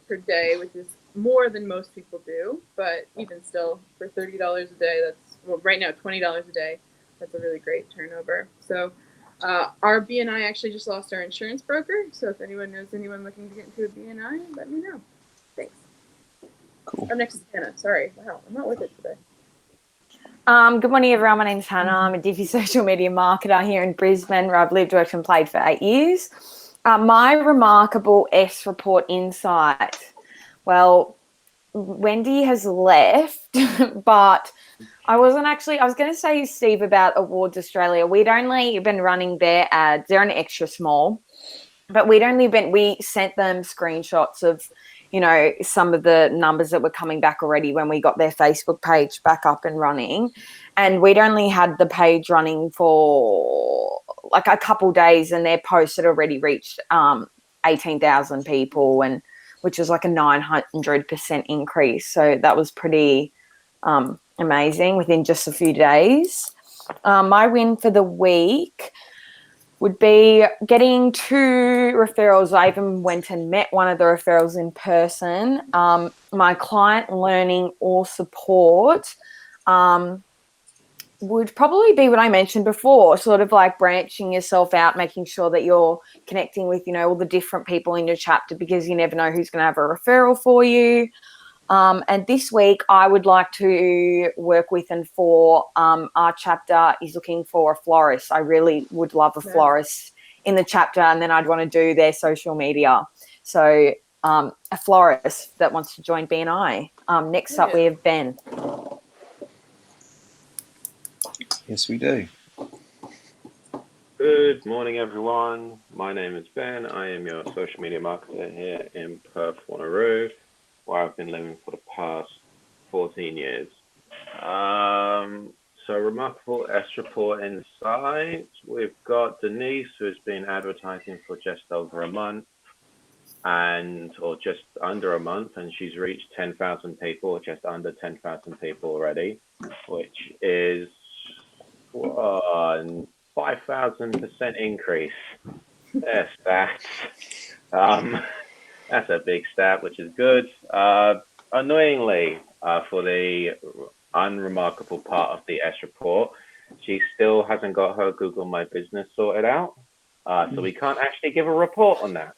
per day, which is more than most people do. But even still, for $30 a day, that's right now $20 a day. That's a really great turnover. So our BNI actually just lost our insurance broker. So if anyone knows anyone looking to get into a BNI, let me know. Thanks. Cool. Our next is Hannah. Sorry, wow, I'm not with it today. Good morning, everyone. My name's Hannah. I'm a Dify social media marketer here in Brisbane, where I've lived, worked, and played for 8 years. My remarkable S report insight. Well, Wendy has left, but I was going to say, Steve, about Awards Australia. We'd only been running their ads. They're an extra small, but we sent them screenshots of, some of the numbers that were coming back already when we got their Facebook page back up and running. And we'd only had the page running for like a couple days, and their posts had already reached 18,000 people, and which was like a 900% increase. So that was pretty amazing within just a few days. My win for the week would be getting 2 referrals. I even went and met one of the referrals in person. My client learning or support would probably be what I mentioned before, sort of like branching yourself out, making sure that you're connecting with, all the different people in your chapter, because you never know who's going to have a referral for you. And this week, I would like to work with and for our chapter is looking for a florist. I really would love a florist in the chapter, and then I'd want to do their social media. So a florist that wants to join BNI. Next up, we have Ben. Yes, we do. Good morning, everyone. My name is Ben. I am your social media marketer here in Perth, Wanneroo, where I've been living for the past 14 years. So remarkable S report insight. We've got Denise, who's been advertising for just over a month. or just under a month, and she's reached 10,000 people, or just under 10,000 people already, which is 5,000% increase. There's that. That's a big stat, which is good. Annoyingly, for the unremarkable part of the S report, she still hasn't got her Google My Business sorted out. So we can't actually give a report on that.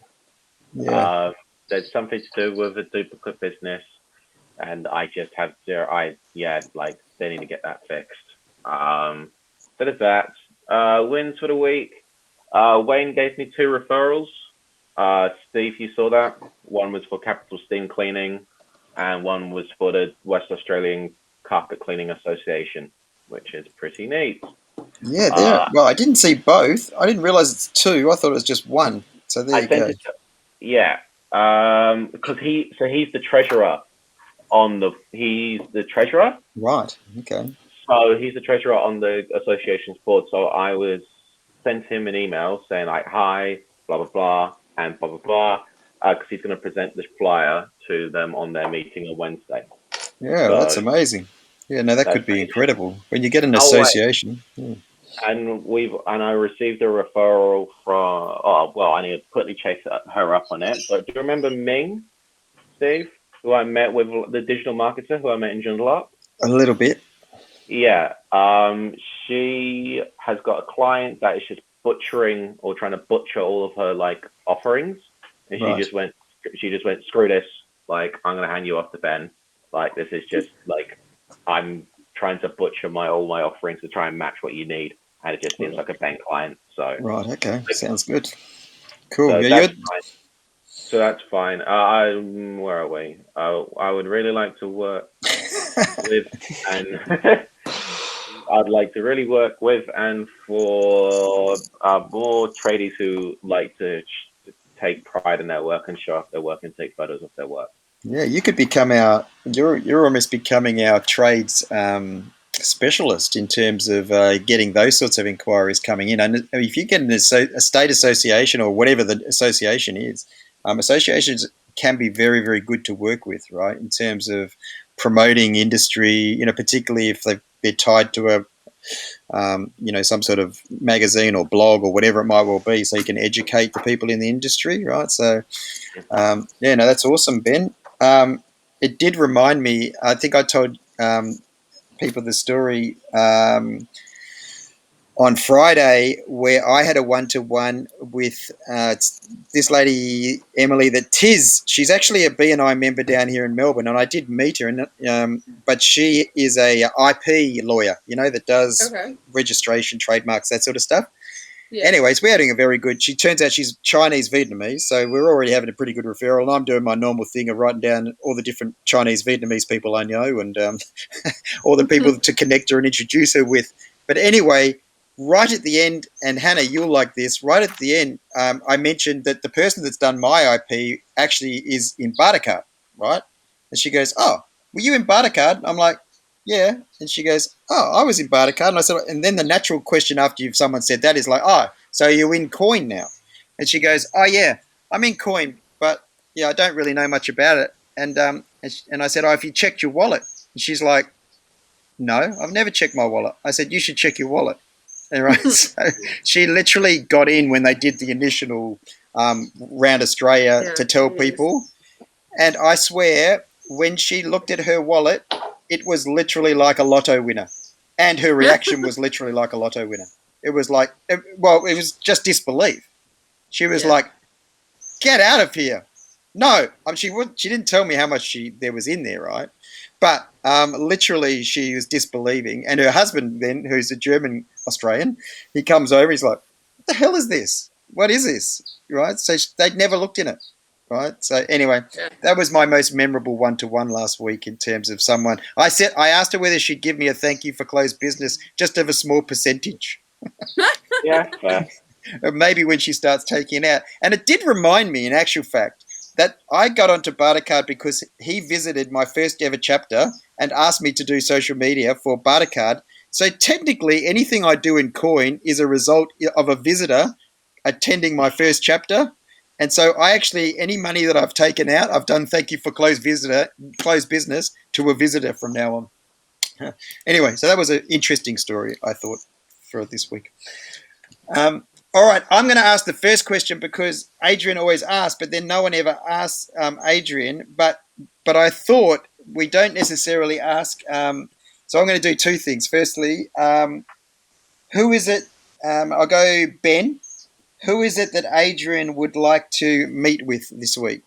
Yeah. There's something to do with a duplicate business, and I just have to, they need to get that fixed. So there's that. Wins for the week. Wayne gave me 2 referrals. Steve, you saw that? One was for Capital Steam Cleaning, and one was for the West Australian Carpet Cleaning Association, which is pretty neat. Yeah, well, I didn't see both. I didn't realize it's 2. I thought it was just 1. So there you go. Because he's the treasurer he's the treasurer. Right. Okay. So he's the treasurer on the association's board. So I sent him an email saying like, hi, blah, blah, blah, and blah, blah, blah, because he's going to present this flyer to them on their meeting on Wednesday. Yeah, so that's amazing. Yeah, no, that could be incredible when you get an association. Yeah. And I received a referral from. Oh well, I need to quickly chase her up on it. But do you remember Ming, Steve, who I met with the digital marketer who I met in Joondalup? A little bit. Yeah. She has got a client that is just butchering or trying to butcher all of her like offerings, and Right. she just went, screw this. Like, I'm gonna hand you off to Ben. Like, this is just like, I'm trying to butcher all my offerings to try and match what you need. And it just seems like a Ben client. So right, okay, sounds good. Cool. So yeah, that's fine. So that's fine. Where are we? I would really like to work with, and I'd like to really work with, and for more tradies who like to take pride in their work and show off their work and take photos of their work. Yeah, you could become you're almost becoming our trades specialist in terms of getting those sorts of inquiries coming in. And if you get a state association or whatever the association is, associations can be very, very good to work with, right? In terms of promoting industry, particularly if they're tied to a some sort of magazine or blog or whatever it might well be, so you can educate the people in the industry, right? So, that's awesome, Ben. It did remind me, I think I told people the story on Friday where I had a one-to-one with this lady, Emily, she's actually a BNI member down here in Melbourne, and I did meet her, but she is a IP lawyer, that does registration, trademarks, that sort of stuff. Yeah. Anyways, we're having a very good. She turns out she's Chinese Vietnamese, so we're already having a pretty good referral. And I'm doing my normal thing of writing down all the different Chinese Vietnamese people I know and all the people to connect her and introduce her with. But anyway, right at the end, and Hannah, you'll like this. Right at the end, I mentioned that the person that's done my IP actually is in Bartercard, right? And she goes, "Oh, were you in Bartercard?" I'm like, "Yeah." And she goes, "Oh, I was in Bartercard." And I said, and then the natural question after someone said that is like, "Oh, so you're in Coin now?" And she goes, "Oh, yeah, I'm in Coin, but yeah, I don't really know much about it." And I said, "Oh, have you checked your wallet?" And she's like, "No, I've never checked my wallet." I said, "You should check your wallet." And right, so she literally got in when they did the initial round Australia to tell people. And I swear, when she looked at her wallet, it was literally like a lotto winner. And her reaction was literally like a lotto winner. It was like, it was just disbelief. She was like, "Get out of here." No, she didn't tell me how much there was in there, right? But literally she was disbelieving. And her husband then, who's a German Australian, he comes over, he's like, "What the hell is this? What is this?" Right? So they'd never looked in it. Right. So anyway, that was my most memorable one-to-one last week in terms of someone. I asked her whether she'd give me a thank you for closed business, just of a small percentage. Yeah. Maybe when she starts taking it out. And it did remind me, in actual fact, that I got onto Bartercard because he visited my first ever chapter and asked me to do social media for Bartercard. So technically, anything I do in Coin is a result of a visitor attending my first chapter. And so I actually, any money that I've taken out, I've done thank you for closed business to a visitor from now on. Anyway, so that was an interesting story, I thought, for this week. All right, I'm going to ask the first question because Adrian always asks, but then no one ever asks Adrian. But I thought we don't necessarily ask. So I'm going to do two things. Firstly, who is it? I'll go Ben. Who is it that Adrian would like to meet with this week,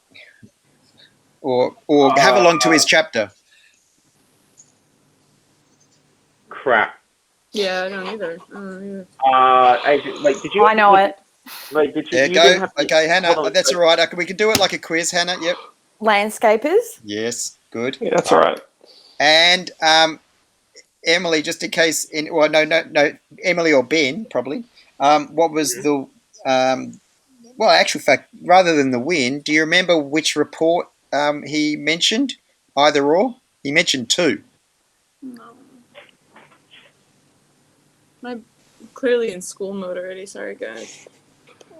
or have along to his chapter? Crap. Yeah, I don't either. Adrian, like, did you? I know it. Like, did you? Yeah, You go. didn't have to, Okay, Hannah, hold on, that's all right. We can do it like a quiz, Hannah. Yep. Landscapers. Yes, good. Yeah, that's all right. And Emily, just in case, no, Emily or Ben, probably. What was the, well, actual fact, rather than the win, do you remember which report he mentioned? Either or? He mentioned two. No. I'm clearly in school mode already. Sorry, guys.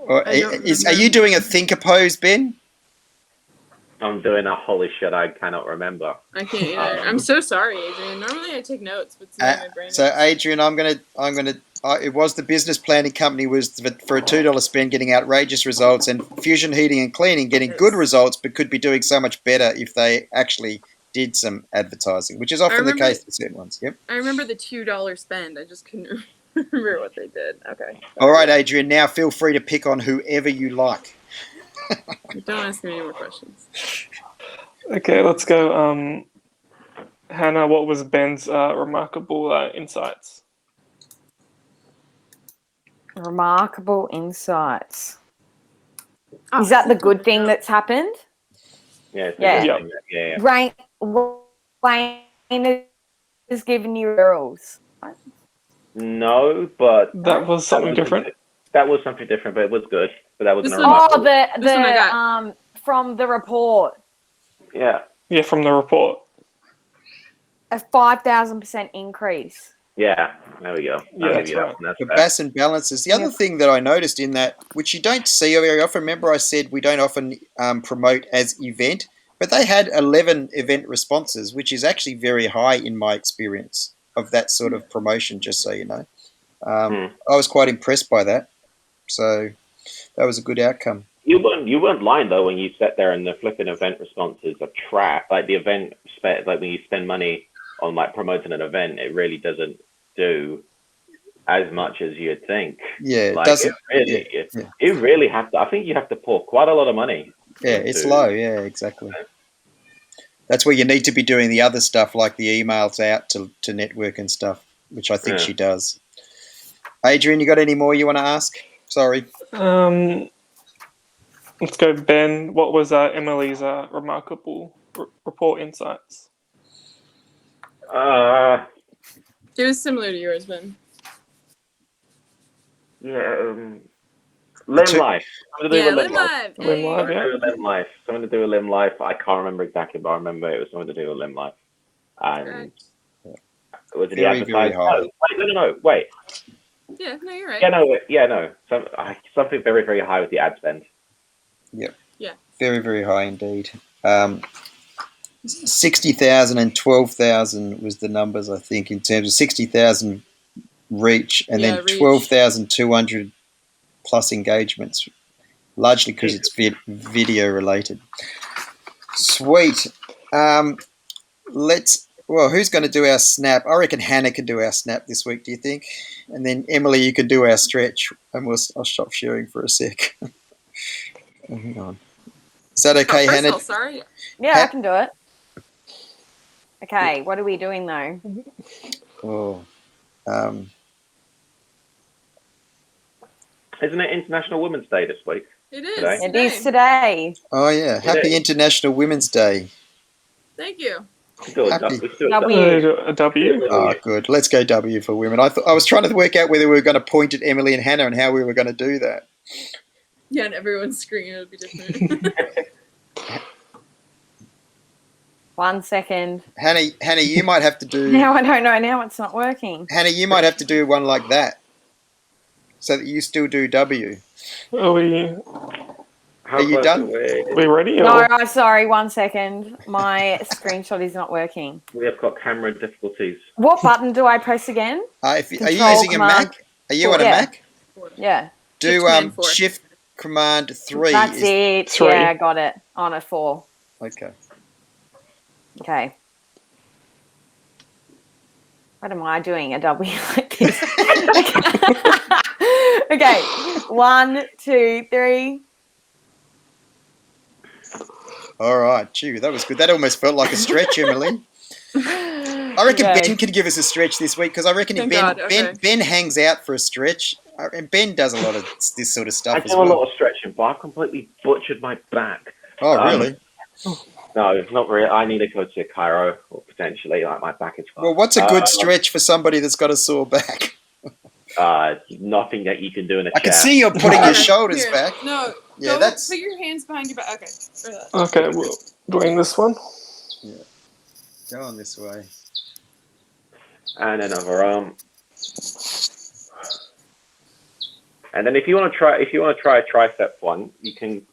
Are you doing a think oppose, Ben? I'm doing a holy shit. I cannot remember. I can't either. I'm so sorry, Adrian. Normally I take notes, but today my brain. So Adrian, I'm gonna. It was the business planning company was for a $2 spend getting outrageous results, and Fusion Heating and Cleaning getting good results, but could be doing so much better if they actually did some advertising, which is often the case with certain ones. Yep. I remember the $2 spend. I just couldn't remember what they did. Okay. All right, Adrian. Now feel free to pick on whoever you like. Don't ask me any more questions. Okay, let's go. Hannah, what was Ben's remarkable insights? Remarkable insights. Is that the good thing that's happened? Yeah. Yeah. Wayne has given you referrals. No, but that was something different. That was something different, but it was good. But that wasn't. Oh, from the report. Yeah. Yeah, from the report. A 5,000% increase. Yeah, there we go. Yeah, that's right. The Bass and balances. The other thing that I noticed in that, which you don't see very often, remember I said we don't often promote as event, but they had 11 event responses, which is actually very high in my experience of that sort of promotion, just so you know. I was quite impressed by that. So that was a good outcome. You weren't lying though when you sat there and the flipping event responses are trash. Like the event, like when you spend money on like promoting an event, it really doesn't do as much as you'd think. Yeah, like, it doesn't. You really have to. I think you have to pour quite a lot of money. Yeah, it's low. Yeah, exactly. That's where you need to be doing the other stuff like the emails out to network and stuff, which I think she does. Adrian, you got any more you want to ask? Sorry. Let's go, Ben. What was Emily's remarkable report insights? It was similar to yours, Ben. Yeah, Limb Life. Limb Life. Limb Life, yeah. Limb Life. Something to do with Limb Life. I can't remember exactly, but I remember it was something to do with Limb Life. And was it the advertising? No, wait. Yeah, no, you're right. No. Something very, very high with the ad spend. Yep. Yeah. Very, very high indeed. 60,000 and 12,000 was the numbers, I think, in terms of 60,000 reach and then 12,200 plus engagements, largely because it's video related. Sweet. Who's going to do our snap? I reckon Hannah can do our snap this week, do you think? And then Emily, you can do our stretch, and I'll stop sharing for a sec. Hang on. Is that okay, Hannah? All, sorry. Yeah, I can do it. Okay, what are we doing though? Isn't it International Women's Day this week? It is. Today? It is today. Oh yeah, Happy International Women's Day. Thank you. A W. Oh, good. Let's go W for women. I was trying to work out whether we were going to point at Emily and Hannah and how we were going to do that. Yeah, and everyone's screen would be different. 1 second. Hannah, you might have to do. Now I don't know. Now it's not working. Hannah, you might have to do one like that, so that you still do W. Are we? How Are you close done? are we? We ready? No, Or? I'm sorry. 1 second. My screenshot is not working. We have got camera difficulties. What button do I press again? Are you Control, using a Command, Mac? Are you on a yeah. Mac? Yeah. Do Command 4. Shift Command 3. That's it. 3. Yeah, I got it. On a 4. Okay. Okay. What am I doing? A W like this? Okay. 1, 2, 3. All right. Gee, that was good. That almost felt like a stretch, Emily. I reckon Okay. Ben could give us a stretch this week because I reckon Thank God, okay. Ben hangs out for a stretch, and Ben does a lot of this sort of stuff I as do a well. lot of stretching, but I've completely butchered my back. Oh, really? No, it's not really. I need to go to Cairo, or potentially. Like, my back is fine. Well, what's a good stretch for somebody that's got a sore back? Nothing that you can do in a chair. I can see you're putting your shoulders back. No, Yeah, that's... Put your hands behind your back. Okay. Okay, we're doing this one. Yeah. Go on this way. And another arm. And then if you want to try a tricep one, you can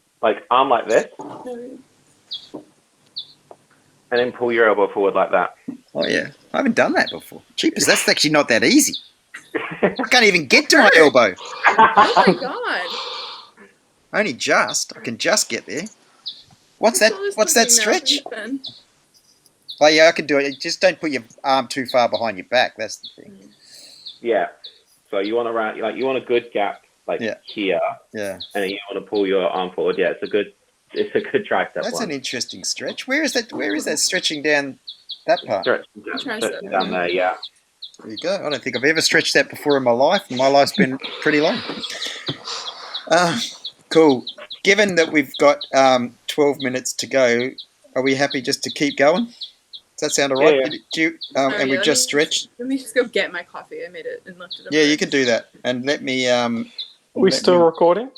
arm like this, and then pull your elbow forward like that. Oh yeah, I haven't done that before. Cheapers, that's actually not that easy. I can't even get to my elbow. Oh my God. Only just. I can just get there. What's that? What's that stretch? Oh yeah, I can do it. Just don't put your arm too far behind your back. That's the thing. Yeah. So you want you want a good gap here. Yeah. And then you want to pull your arm forward. Yeah, it's a good tricep. That's an interesting stretch. Where is that stretching down that part? Stretching down there, yeah. There you go. I don't think I've ever stretched that before in my life, and my life's been pretty long. Cool. Given that we've got 12 minutes to go, are we happy just to keep going? Does that sound all right? Yeah. Do you, and we've just stretched? Let me just go get my coffee. I made it and left it over. Yeah, you can do that. And let me... Are we still recording?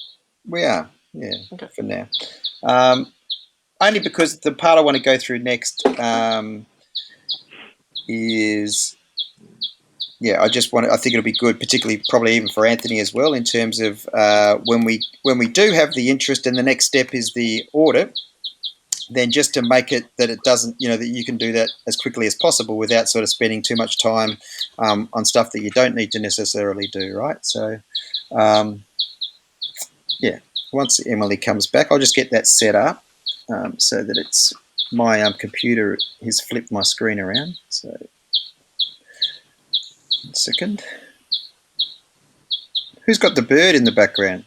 We are, yeah, okay. For now. Only because the part I want to go through next is... Yeah, I think it'll be good, particularly probably even for Anthony as well, in terms of when we do have the interest and the next step is the audit, then just to make it that it doesn't, that you can do that as quickly as possible without sort of spending too much time on stuff that you don't need to necessarily do, right? So, yeah, once Emily comes back, I'll just get that set up so that it's my computer has flipped my screen around. So, 1 second. Who's got the bird in the background?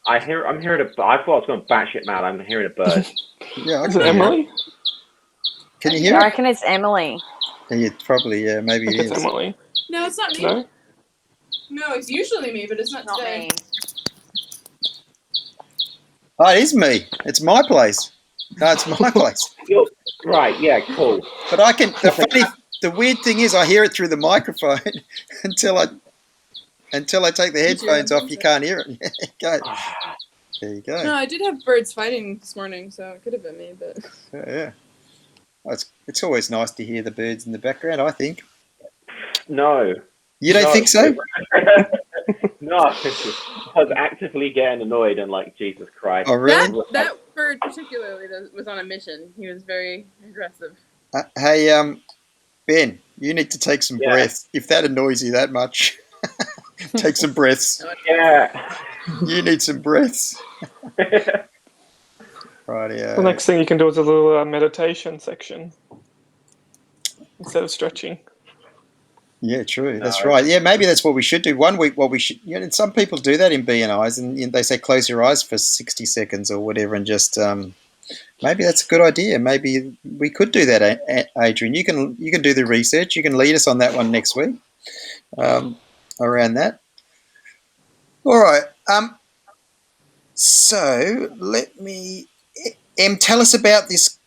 I'm hearing a. I thought I was going batshit mad. I'm hearing a bird. Yeah, is it Emily? Can you hear I reckon it's Emily. Yeah, probably. Yeah, maybe it is. It's Emily. No, it's not me. No, it's usually me, but it's not today. Me. Oh, it is me. It's my place. No, it's my place. Right. Yeah. Cool. But I can. The weird thing is, I hear it through the microphone until I take the headphones off. You can't hear it. Go. There you go. No, I did have birds fighting this morning, so it could have been me. But yeah. It's always nice to hear the birds in the background, I think. No. You don't think so? No. I was actively getting annoyed and Jesus Christ. Oh, really? That bird particularly was on a mission. He was very aggressive. Hey, Ben, you need to take some breaths. If that annoys you that much, take some breaths. Yeah. You need some breaths. Right, yeah. The next thing you can do is a little meditation section instead of stretching. Yeah, true. That's right. Yeah, maybe that's what we should do. 1 week, what we should... some people do that in BNIs, and they say close your eyes for 60 seconds or whatever, and just... maybe that's a good idea. Maybe we could do that, Adrian. You can do the research. You can lead us on that one next week around that. All right. So let me... tell us about this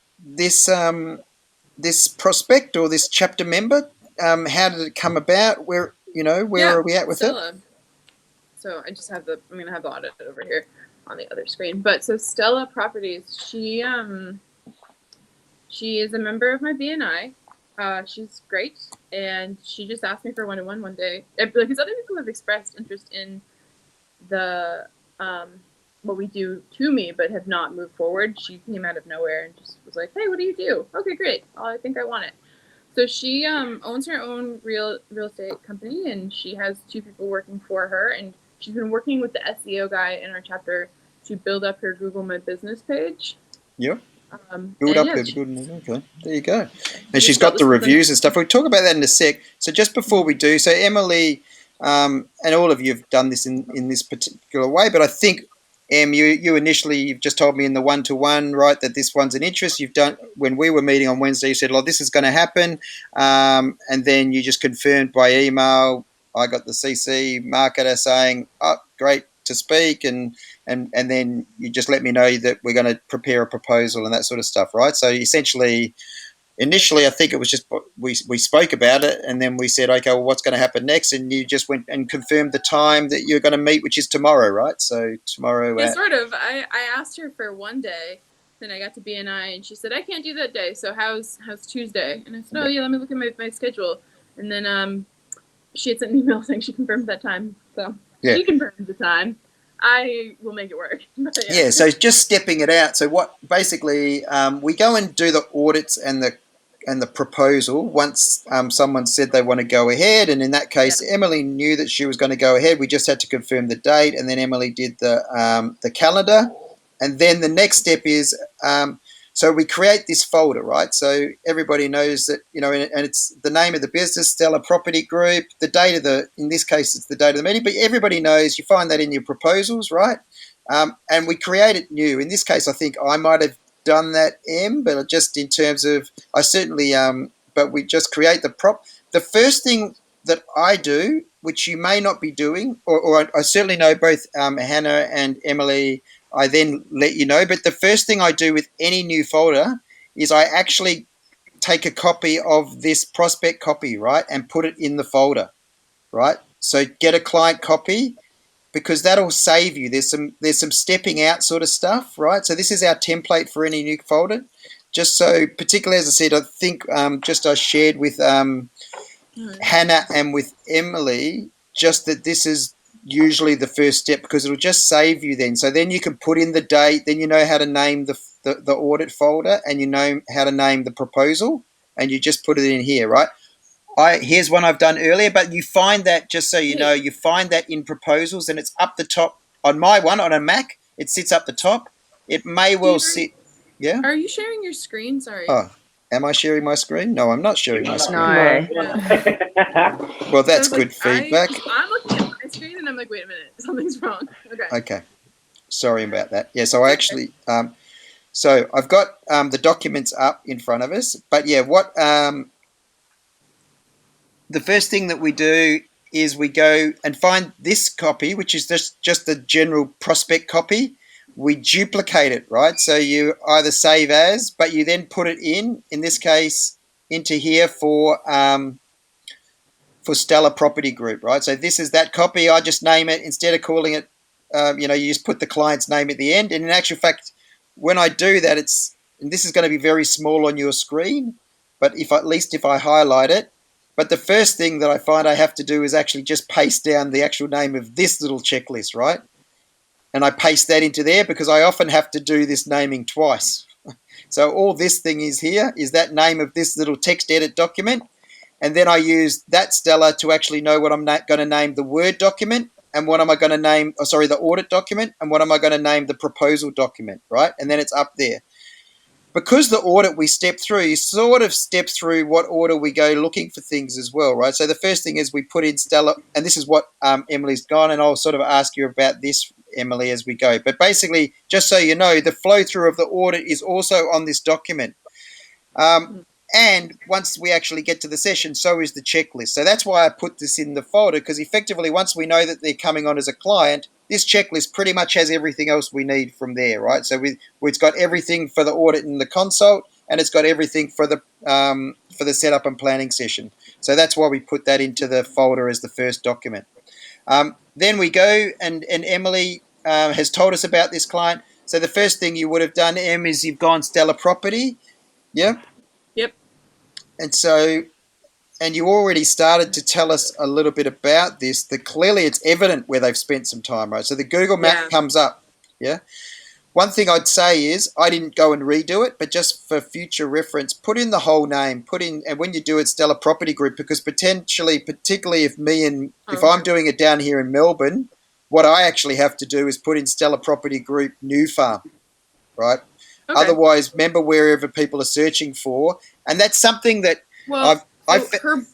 prospect or this chapter member. How did it come about? Where are we at with Stella. It? So I just have I'm gonna have the audit over here on the other screen. But so Stella Properties, she is a member of my BNI. She's great, and she just asked me for one-on-one one day because other people have expressed interest in the what we do to me, but have not moved forward. She came out of nowhere and just was like, "Hey, what do you do?" Okay, great. Oh, I think I want it. So she owns her own real estate company, and she has 2 people working for her, and she's been working with the SEO guy in our chapter to build up her Google My Business page. Yep. Build up her good. Okay, there you go. And she's got the reviews and stuff. We'll talk about that in a sec. So just before we do, so Emily, and all of you have done this in this particular way, but I think you initially, you've just told me in the 1-to-1, right, that this one's an interest. You've done, when we were meeting on Wednesday, you said, "Oh, this is going to happen," and then you just confirmed by email. I got the CC marketer saying, "Oh, great to speak," and then you just let me know that we're going to prepare a proposal and that sort of stuff, right? So essentially, initially, I think it was just we spoke about it, and then we said, okay, well, what's going to happen next? And you just went and confirmed the time that you're going to meet, which is tomorrow, right? So tomorrow. Yeah, sort of. I asked her for one day, then I got to BNI, and she said, I can't do that day. So how's Tuesday? And I said, oh yeah, let me look at my schedule. And then she had sent an email saying she confirmed that time. So she confirmed the time. I will make it work. Yeah, so just stepping it out. So what basically we go and do the audits and the proposal once someone said they want to go ahead, and in that case, Emily knew that she was going to go ahead. We just had to confirm the date, and then Emily did the calendar, and then the next step is so we create this folder, right? So everybody knows that, you know, and it's the name of the business, Stellar Property Group, the date of in this case, it's the date of the meeting, but everybody knows, you find that in your proposals, right? And we create it new. In this case, I think I might have done that, but just in terms of, I certainly, but we just create the prop. The first thing that I do, which you may not be doing, or I certainly know both Hannah and Emily, I then let you know. But the first thing I do with any new folder is I actually take a copy of this prospect copy, right, and put it in the folder, right? So get a client copy, because that'll save you. There's some stepping out sort of stuff, right? So this is our template for any new folder. Just so, particularly as I said, I think just I shared with Hannah and with Emily, just that this is usually the first step, because it'll just save you then. So then you can put in the date, then you know how to name the audit folder, and you know how to name the proposal, and you just put it in here, right? Here's one I've done earlier, but you find that, just so you know, you find that in proposals, and it's up the top. On my one, on a Mac, it sits up the top. It may well sit. Yeah. Are you sharing your screen? Sorry. Oh, am I sharing my screen? No, I'm not sharing my screen. No. Well, that's good feedback. I'm looking at my screen and I'm like, wait a minute, something's wrong. Okay. Sorry about that. Yeah, so I actually, so I've got the documents up in front of us, but yeah, what the first thing that we do is we go and find this copy, which is just the general prospect copy. We duplicate it, right? So you either save as, but you then put it in this case, into here for Stellar Property Group, right? So this is that copy. I just name it, instead of calling it, you just put the client's name at the end. And in actual fact, when I do that, and this is going to be very small on your screen, but at least if I highlight it, but the first thing that I find I have to do is actually just paste down the actual name of this little checklist, right? And I paste that into there, because I often have to do this naming twice. So all this thing is here is that name of this little text edit document. And then I use that Stella to actually know what I'm going to name the Word document, and what am I going to name, the audit document, and what am I going to name the proposal document, right? And then it's up there. Because the audit we step through, you sort of step through what order we go looking for things as well, right? So the first thing is we put in Stella, and this is what Emily's gone, and I'll sort of ask you about this, Emily, as we go. But basically, just so you know, the flow through of the audit is also on this document. And once we actually get to the session, so is the checklist. So that's why I put this in the folder, because effectively once we know that they're coming on as a client, this checklist pretty much has everything else we need from there, right? So it's got everything for the audit and the consult, and it's got everything for the setup and planning session. So that's why we put that into the folder as the first document. Then we go, and Emily has told us about this client. So the first thing you would have done, Em, is you've gone Stellar Property. Yeah? Yep. And so, and you already started to tell us a little bit about this, that clearly it's evident where they've spent some time, right? So the Google map comes up. Yeah. One thing I'd say is I didn't go and redo it, but just for future reference, put in the whole name, and when you do it, Stellar Property Group, because particularly if I'm doing it down here in Melbourne, what I actually have to do is put in Stellar Property Group New Farm, right? Okay. Otherwise, remember wherever people are searching for, and that's something that her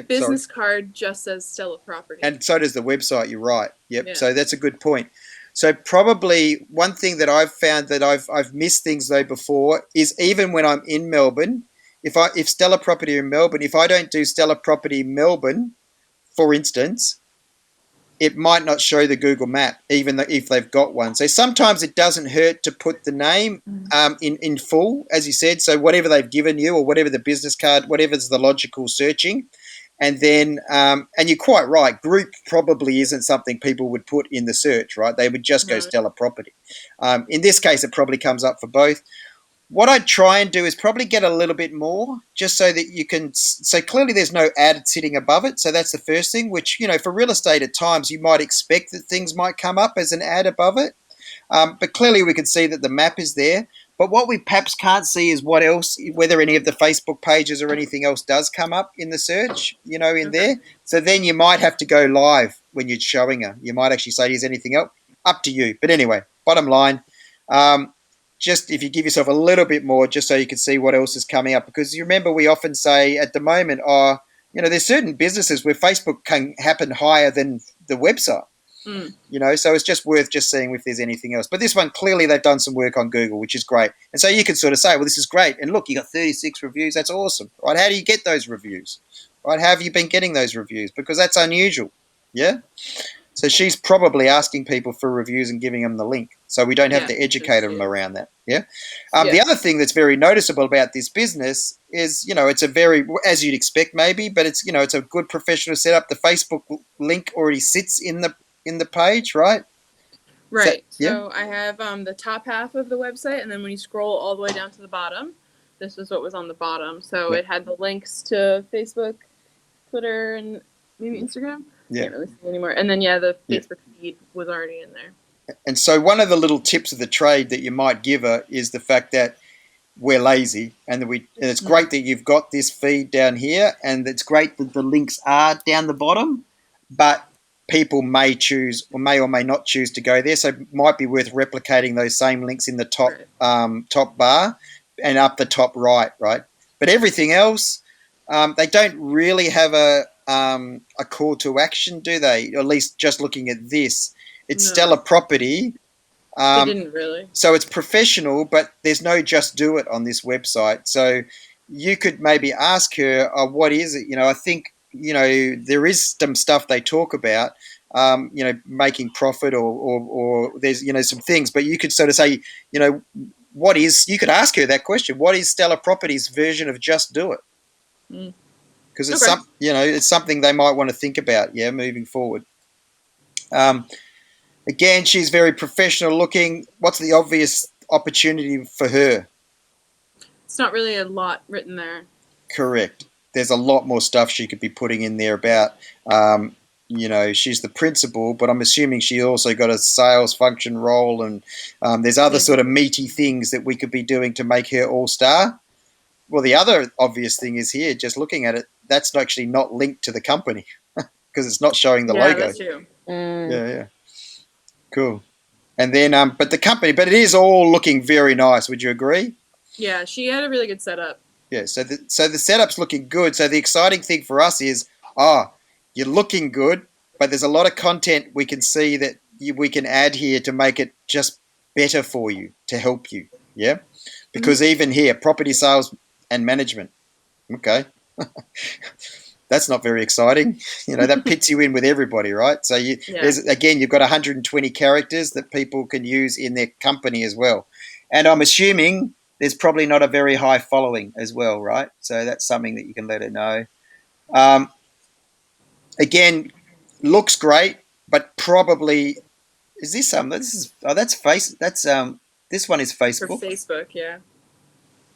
business card just says Stella Property, and so does the website. You're right. Yep. Yeah. So that's a good point. So probably one thing that I've found that I've missed things though before is even when I'm in Melbourne, if Stella Property in Melbourne, if I don't do Stella Property Melbourne, for instance, it might not show the Google map, even if they've got one. So sometimes it doesn't hurt to put the name in full, as you said. So whatever they've given you or whatever the business card, whatever's the logical searching. And then, and you're quite right, group probably isn't something people would put in the search, right? They would just go Stellar Property. In this case, it probably comes up for both. What I'd try and do is probably get a little bit more just so that you can, so clearly there's no ad sitting above it. So that's the first thing, which, for real estate at times you might expect that things might come up as an ad above it. But clearly we can see that the map is there. But what we perhaps can't see is what else, whether any of the Facebook pages or anything else does come up in the search, there. So then you might have to go live when you're showing her. You might actually say, is anything else? Up to you. But anyway, bottom line, just if you give yourself a little bit more just so you can see what else is coming up. Because you remember we often say at the moment, there's certain businesses where Facebook can happen higher than the website. So it's just worth just seeing if there's anything else. But this one, clearly they've done some work on Google, which is great. And so you can sort of say, well, this is great. And look, you got 36 reviews. That's awesome, right? How do you get those reviews, right? How have you been getting those reviews? Because that's unusual, yeah? So she's probably asking people for reviews and giving them the link. So we don't have to educate them around that, yeah? The other thing that's very noticeable about this business is, it's a very, as you'd expect maybe, but it's, it's a good professional setup. The Facebook link already sits in the page, right? Right. So I have the top half of the website, and then when you scroll all the way down to the bottom, this is what was on the bottom. So it had the links to Facebook, Twitter, and maybe Instagram. Yeah. Can't really see anymore. And then the Facebook feed was already in there. And so one of the little tips of the trade that you might give her is the fact that we're lazy, and it's great that you've got this feed down here, and it's great that the links are down the bottom, but people may choose or may not choose to go there. So it might be worth replicating those same links in the top top bar and up the top right. But everything else, they don't really have a call to action, do they? Or at least just looking at this, it's Stellar Property. They didn't really. So it's professional, but there's no just do it on this website. So you could maybe ask her, what is it? I think, there is some stuff they talk about, making profit or there's, some things, but you could sort of say, you could ask her that question. What is Stellar Property's version of just do it? Because it's it's something they might want to think about, moving forward. Again, she's very professional looking. What's the obvious opportunity for her? It's not really a lot written there. Correct. There's a lot more stuff she could be putting in there about, she's the principal, but I'm assuming she also got a sales function role, and there's other sort of meaty things that we could be doing to make her all-star. Well, the other obvious thing is here, just looking at it, that's actually not linked to the company because it's not showing the logo. That's true. Yeah. Cool. And then, but it is all looking very nice. Would you agree? Yeah, she had a really good setup. Yeah, so the setup's looking good. So the exciting thing for us is, you're looking good, but there's a lot of content we can see that we can add here to make it just better for you, to help you. Yeah, because even here, property sales and management. Okay. That's not very exciting. That pits you in with everybody, right? So you've got 120 characters that people can use in their company as well. And I'm assuming there's probably not a very high following as well, right? So that's something that you can let her know. Again, looks great, but probably this one is Facebook. For Facebook, yeah.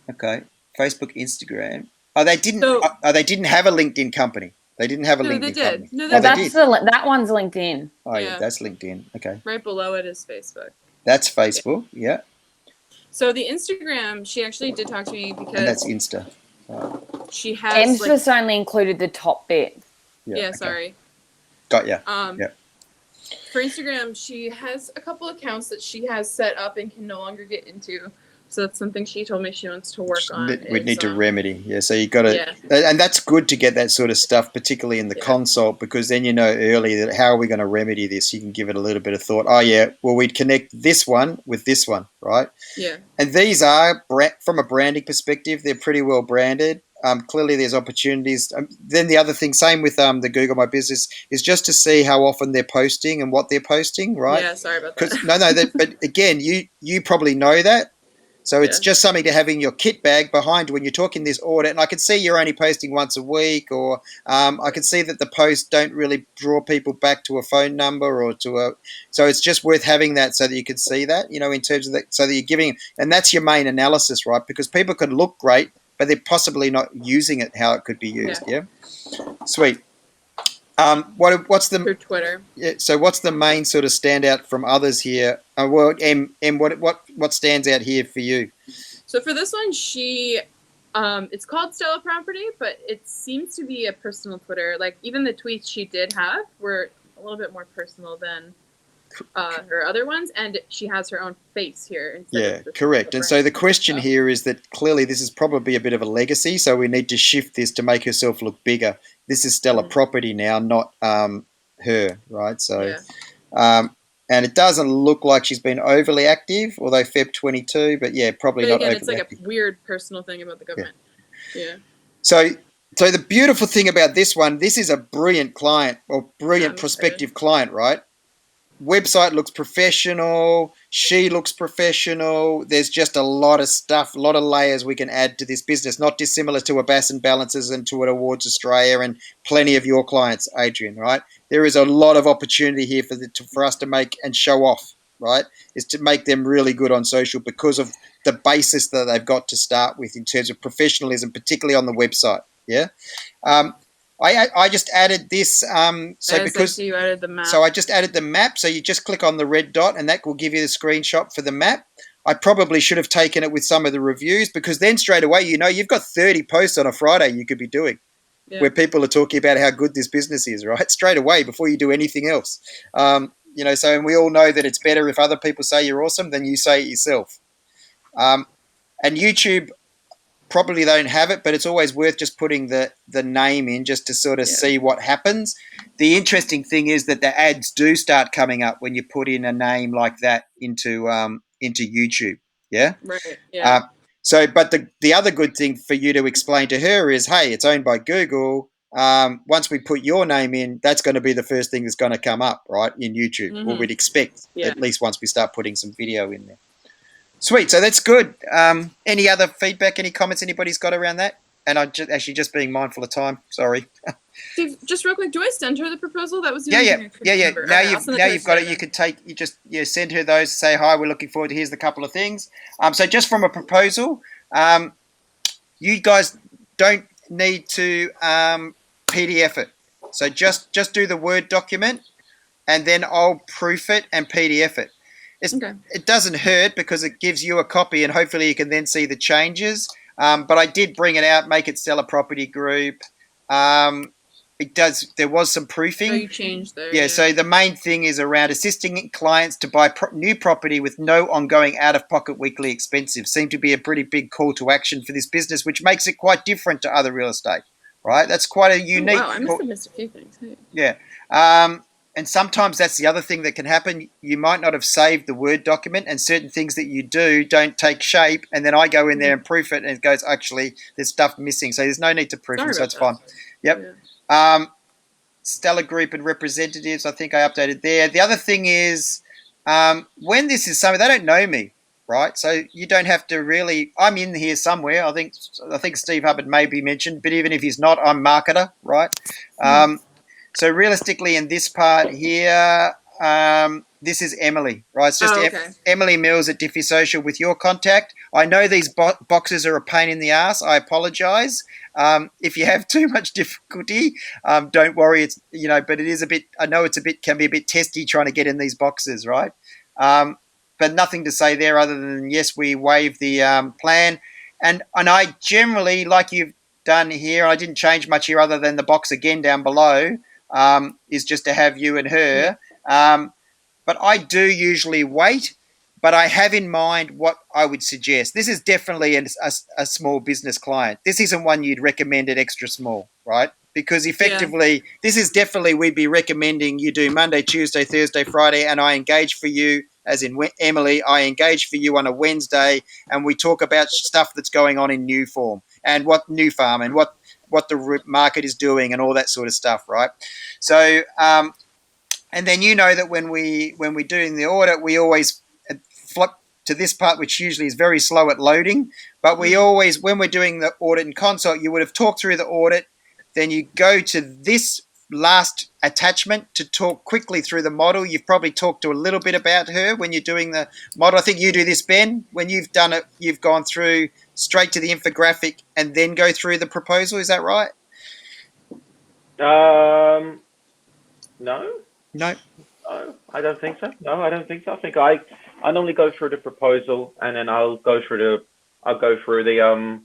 Okay. Facebook, Instagram. They didn't have a LinkedIn company. They didn't have a LinkedIn company. No, that one's LinkedIn. Oh, yeah, that's LinkedIn. Okay. Right below it is Facebook. That's Facebook. Yeah. So the Instagram, she actually did talk to me because. And that's Insta. She has. Em's just only included the top bit. Yeah. Sorry. Got ya. Yeah. For Instagram, she has a couple accounts that she has set up and can no longer get into. So that's something she told me she wants to work on. We'd need to remedy. Yeah, so you got to, and that's good to get that sort of stuff, particularly in the consult, because then you know early that how are we going to remedy this? You can give it a little bit of thought. Oh yeah, well we'd connect this one with this one, right? Yeah. And these are, from a branding perspective, they're pretty well branded. Clearly there's opportunities. Then the other thing, same with the Google My Business, is just to see how often they're posting and what they're posting, right? Yeah, sorry about that. But again, you probably know that. So it's just something to have in your kit bag behind when you're talking this audit. And I can see you're only posting once a week, or I can see that the posts don't really draw people back to a phone number or to a. So it's just worth having that so that you can see that, you know, in terms of that, so that you're giving, and that's your main analysis, right? Because people could look great, but they're possibly not using it how it could be used. Yeah. Sweet. What's the through Twitter? Yeah. So what's the main sort of standout from others here? Well, what stands out here for you? So for this one, it's called Stella Property, but it seems to be a personal Twitter. Like even the tweets she did have were a little bit more personal than her other ones, and she has her own face here. Yeah, correct. And so the question here is that clearly this is probably a bit of a legacy, so we need to shift this to make herself look bigger. This is Stella Property now, not her, right? So, and it doesn't look like she's been overly active, although Feb 22, but yeah, probably not overly active. It's like a weird personal thing about the government. Yeah. So the beautiful thing about this one, this is a brilliant client or brilliant prospective client, right? Website looks professional. She looks professional. There's just a lot of stuff, a lot of layers we can add to this business, not dissimilar to a Bass and Balances and to an Awards Australia and plenty of your clients, Adrian, right? There is a lot of opportunity here for us to make and show off, right? Is to make them really good on social because of the basis that they've got to start with in terms of professionalism, particularly on the website. Yeah. I just added this. Because you added the map. So I just added the map. So you just click on the red dot, and that will give you the screenshot for the map. I probably should have taken it with some of the reviews, because then straight away, you know, you've got 30 posts on a Friday you could be doing where people are talking about how good this business is, right? Straight away before you do anything else. You know, so and we all know that it's better if other people say you're awesome than you say it yourself. And YouTube, probably they don't have it, but it's always worth just putting the name in just to sort of see what happens. The interesting thing is that the ads do start coming up when you put in a name like that into YouTube. Yeah. Right. Yeah. But the other good thing for you to explain to her is, hey, it's owned by Google. Once we put your name in, that's going to be the first thing that's going to come up, right, in YouTube. Mm-hmm. Or we'd expect at least once we start putting some video in there. Sweet. So that's good. Any other feedback, any comments anybody's got around that? And I'm just being mindful of time. Sorry. Steve, just real quick, do I send her the proposal? That was the only thing I couldn't remember. Now you've got it. You just send her those. Say hi. We're looking forward to. Here's the couple of things. So just from a proposal, you guys don't need to PDF it. So just do the Word document, and then I'll proof it and PDF it. It doesn't hurt because it gives you a copy, and hopefully you can then see the changes. But I did bring it out, make it Stella Property Group. It does. There was some proofing. So you changed there. Yeah. So the main thing is around assisting clients to buy new property with no ongoing out-of-pocket weekly expenses. Seemed to be a pretty big call to action for this business, which makes it quite different to other real estate. Right. That's quite a unique. Oh, wow, I must have missed a few things. Hey. Yeah. And sometimes that's the other thing that can happen. You might not have saved the Word document, and certain things that you do don't take shape. And then I go in there and proof it, and it goes, actually, there's stuff missing. So there's no need to proof it, so it's fine. Yep. Yeah. Stella Group and representatives, I think I updated there. The other thing is, when this is something, they don't know me, right? So you don't have to really, I'm in here somewhere. I think Steve Hubbard may be mentioned, but even if he's not, I'm marketer, right? So realistically, in this part here, this is Emily, right? It's just Emily Mills at Dify Social with your contact. I know these boxes are a pain in the ass. I apologise. If you have too much difficulty, don't worry. It's but it is a bit. I know it's can be a bit testy trying to get in these boxes, right? but nothing to say there other than yes, we waive the plan, and I generally, like you've done here, I didn't change much here other than the box again down below is just to have you and her. But I do usually wait, but I have in mind what I would suggest. This is definitely a small business client. This isn't one you'd recommend at extra small, right? Because effectively, this is definitely we'd be recommending you do Monday, Tuesday, Thursday, Friday, and I engage for you, as in Emily, I engage for you on a Wednesday, and we talk about stuff that's going on in New Form and what New Farm and what the market is doing and all that sort of stuff, right? So, and then you know that when we're doing the audit, we always flip to this part, which usually is very slow at loading. But we always, when we're doing the audit and consult, you would have talked through the audit, then you go to this last attachment to talk quickly through the model. You've probably talked to a little bit about her when you're doing the model. I think you do this, Ben. When you've done it, you've gone through straight to the infographic and then go through the proposal. Is that right? No. No. No, I don't think so. No, I don't think so. I think I normally go through the proposal and then I'll go through the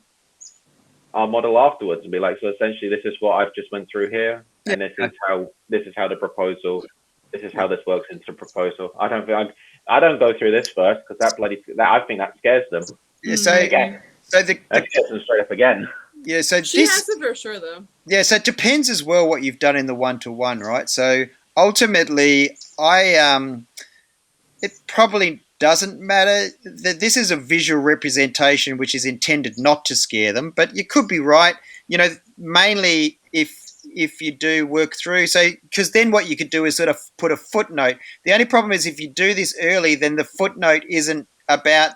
our model afterwards and be like, so essentially this is what I've just went through here, and this is how the proposal, this is how this works into the proposal. I don't go through this first because I think that scares them. Yeah, so that scares them straight up again. Yeah, so she has the brochure though. Yeah, so it depends as well what you've done in the one-to-one, right? So ultimately, it probably doesn't matter. This is a visual representation which is intended not to scare them, but you could be right. You know, mainly if you do work through, so because then what you could do is sort of put a footnote. The only problem is if you do this early, then the footnote isn't about.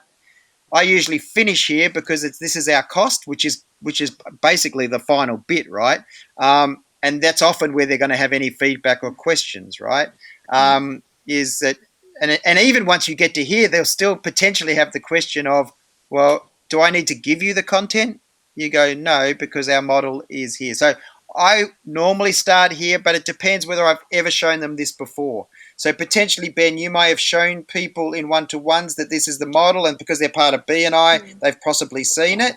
I usually finish here because this is our cost, which is basically the final bit, right? And that's often where they're going to have any feedback or questions, right? Is that and even once you get to here, they'll still potentially have the question of, well, do I need to give you the content? You go, no, because our model is here. So I normally start here, but it depends whether I've ever shown them this before. So potentially, Ben, you may have shown people in one-to-ones that this is the model, and because they're part of BNI, they've possibly seen it.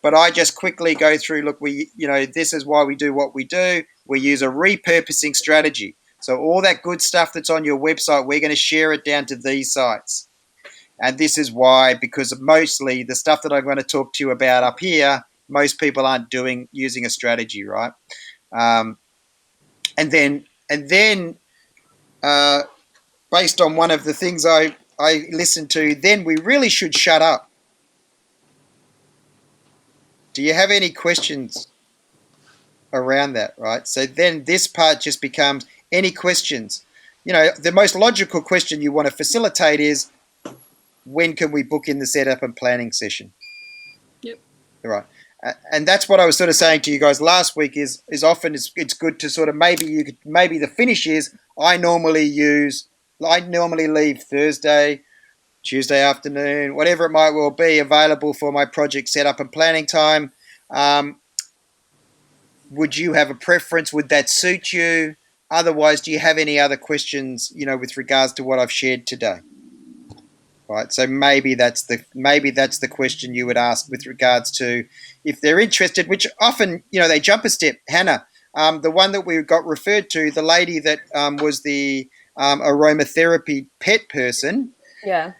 But I just quickly go through, look, this is why we do what we do. We use a repurposing strategy. So all that good stuff that's on your website, we're going to share it down to these sites. And this is why, because mostly the stuff that I'm going to talk to you about up here, most people aren't using a strategy, right? And then based on one of the things I listened to, then we really should shut up. Do you have any questions around that, right? So then this part just becomes any questions. You know, the most logical question you want to facilitate is, when can we book in the setup and planning session? Yep. Right. And that's what I was sort of saying to you guys last week is often it's good to sort of maybe the finish is I normally leave Thursday, Tuesday afternoon, whatever it might well be, available for my project setup and planning time. Would you have a preference? Would that suit you? Otherwise, do you have any other questions, with regards to what I've shared today? Right. So maybe that's the question you would ask with regards to if they're interested, which often, they jump a step. Hannah, the one that we got referred to, the lady that was the aromatherapy pet person. Yeah.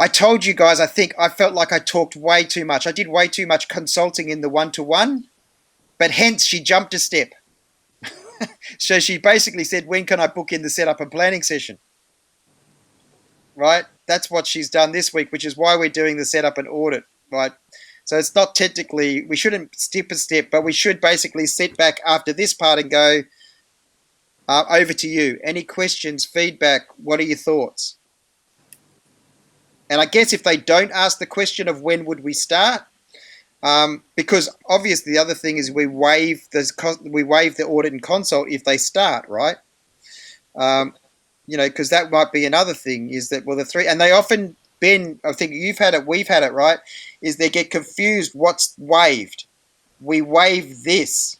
I told you guys, I think I felt like I talked way too much. I did way too much consulting in the one-to-one, but hence she jumped a step. So she basically said, when can I book in the setup and planning session? Right? That's what she's done this week, which is why we're doing the setup and audit, right? So it's not technically, we shouldn't skip a step, but we should basically sit back after this part and go, over to you. Any questions, feedback? What are your thoughts? And I guess if they don't ask the question of when would we start, because obviously the other thing is we waive the audit and consult if they start, right? Because that might be another thing is that, well, the three, and they often, Ben, I think you've had it, we've had it, right, is they get confused what's waived. We waive this.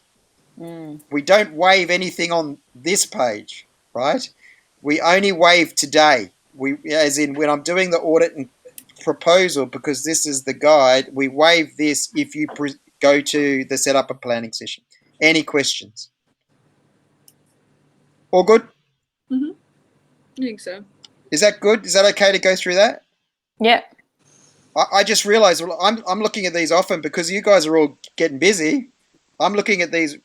We don't waive anything on this page, right? We only waive today. as in when I'm doing the audit and proposal, because this is the guide, we waive this if you go to the setup and planning session. Any questions? All good? Mm-hmm. I think so. Is that good? Is that okay to go through that? Yeah. I just realized I'm looking at these often because you guys are all getting busy. I'm looking at these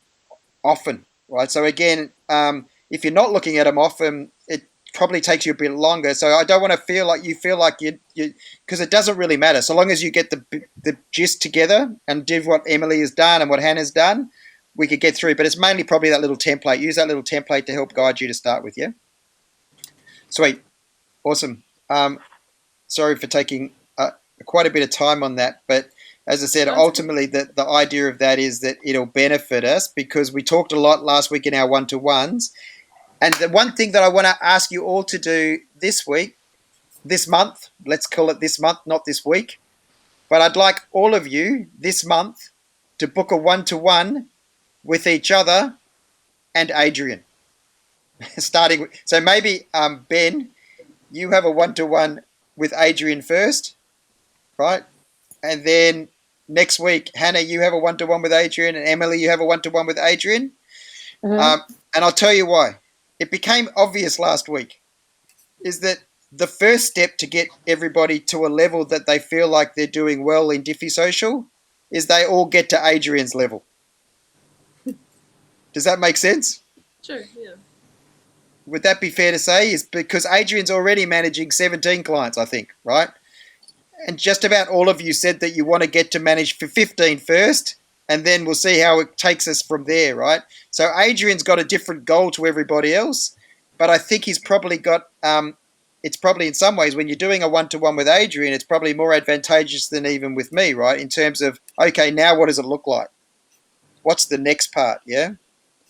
often, right? So again, if you're not looking at them often, it probably takes you a bit longer. So I don't want to feel like you because it doesn't really matter. So long as you get the gist together and do what Emily has done and what Hannah's done, we could get through. But it's mainly probably that little template. Use that little template to help guide you to start with, yeah? Sweet. Awesome. Sorry for taking quite a bit of time on that, but as I said, ultimately the idea of that is that it'll benefit us because we talked a lot last week in our one-to-ones. And the one thing that I want to ask you all to do this month, let's call it this month, not this week, but I'd like all of you this month to book a one-to-one with each other and Adrian. So maybe Ben, you have a one-to-one with Adrian first, right? And then next week, Hannah, you have a one-to-one with Adrian, and Emily, you have a one-to-one with Adrian. And I'll tell you why. It became obvious last week is that the first step to get everybody to a level that they feel like they're doing well in Diffy Social is they all get to Adrian's level. Does that make sense? Sure, yeah. Would that be fair to say? Is because Adrian's already managing 17 clients, I think, right? And just about all of you said that you want to get to manage for 15 first, and then we'll see how it takes us from there, right? So Adrian's got a different goal to everybody else, but I think he's probably got, it's probably in some ways when you're doing a one-to-one with Adrian, it's probably more advantageous than even with me, right? In terms of, okay, now what does it look like? What's the next part, yeah?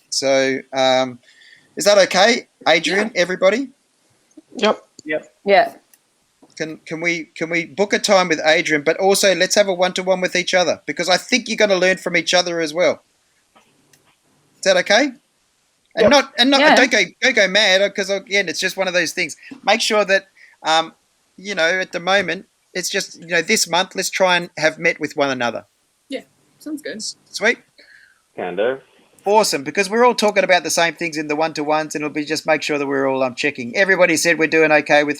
So is that okay, Adrian, everybody? Yep. Yeah. Can we book a time with Adrian, but also let's have a one-to-one with each other because I think you're going to learn from each other as well. Is that okay? And not Yeah. don't go mad because again it's just one of those things. Make sure that at the moment it's just this month let's try and have met with one another. Yeah, sounds good. Sweet. Can do. Awesome, because we're all talking about the same things in the one-to-ones, and it'll be just make sure that we're all checking. Everybody said we're doing okay with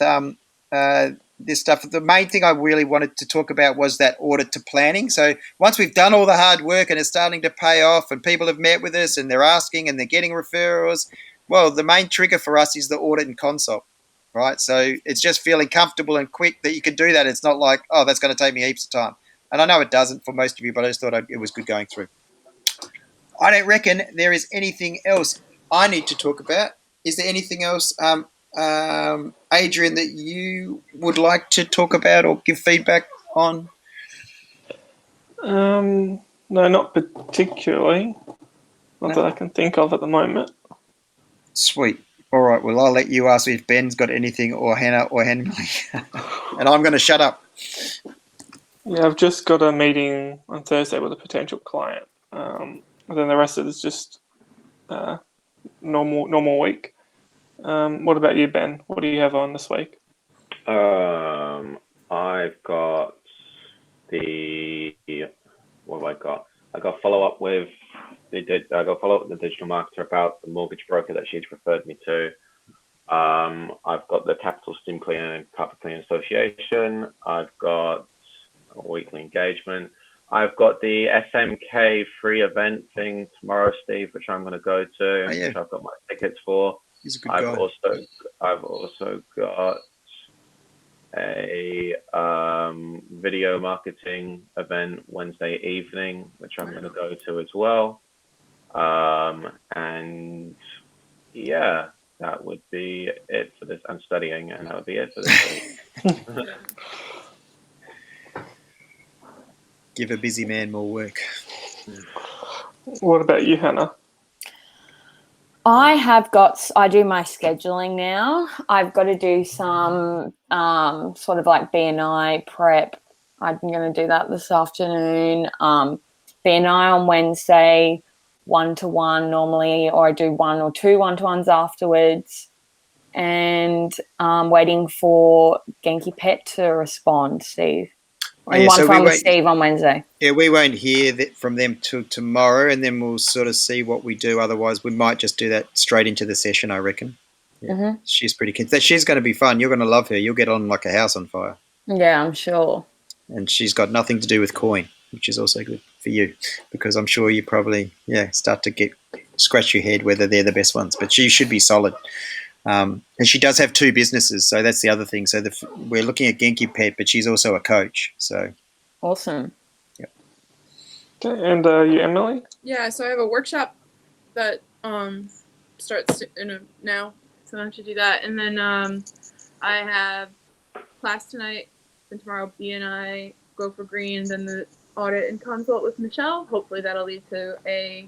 this stuff. The main thing I really wanted to talk about was that audit to planning. So once we've done all the hard work and it's starting to pay off and people have met with us and they're asking and they're getting referrals, well, the main trigger for us is the audit and consult, right? So it's just feeling comfortable and quick that you can do that. It's not like, oh, that's going to take me heaps of time. And I know it doesn't for most of you, but I just thought it was good going through. I don't reckon there is anything else I need to talk about. Is there anything else, Adrian, that you would like to talk about or give feedback on? No, not particularly. Not that I can think of at the moment. Sweet. All right. Well, I'll let you ask if Ben's got anything or Hannah or Henry. And I'm going to shut up. Yeah, I've just got a meeting on Thursday with a potential client. And then the rest of it is just normal week. What about you, Ben? What do you have on this week? I've got what have I got? I got follow up with the digital marketer about the mortgage broker that she's referred me to. I've got the Capital Steam Cleaner and Carpet Cleaning Association. I've got a weekly engagement. I've got the SMK free event thing tomorrow, Steve, which I'm going to go to, which I've got my tickets for. He's a good guy. I've also got a video marketing event Wednesday evening, which I'm going to go to as well. And yeah, that would be it for this. I'm studying, and that would be it for this week. Give a busy man more work. What about you, Hannah? I do my scheduling now. I've got to do some sort of like BNI prep. I'm going to do that this afternoon. BNI on Wednesday, one-to-one normally, or I do one or two one-to-ones afterwards. and waiting for Genki Pet to respond, Steve. And so one with Steve on Wednesday. Yeah, we won't hear from them till tomorrow, and then we'll sort of see what we do. Otherwise, we might just do that straight into the session, I reckon. Yeah, she's pretty keen. She's going to be fun. You're going to love her. You'll get on like a house on fire. Yeah, I'm sure. And she's got nothing to do with coin, which is also good for you, because I'm sure you probably start to scratch your head whether they're the best ones. But she should be solid. And she does have 2 businesses, so that's the other thing. So we're looking at Genki Pet, but she's also a coach. So awesome. Yep. Okay, and you, Emily? Yeah, so I have a workshop that starts now, so I have to do that, and then I have class tonight, and tomorrow B and I go for green, then the audit and consult with Michelle. Hopefully that'll lead to a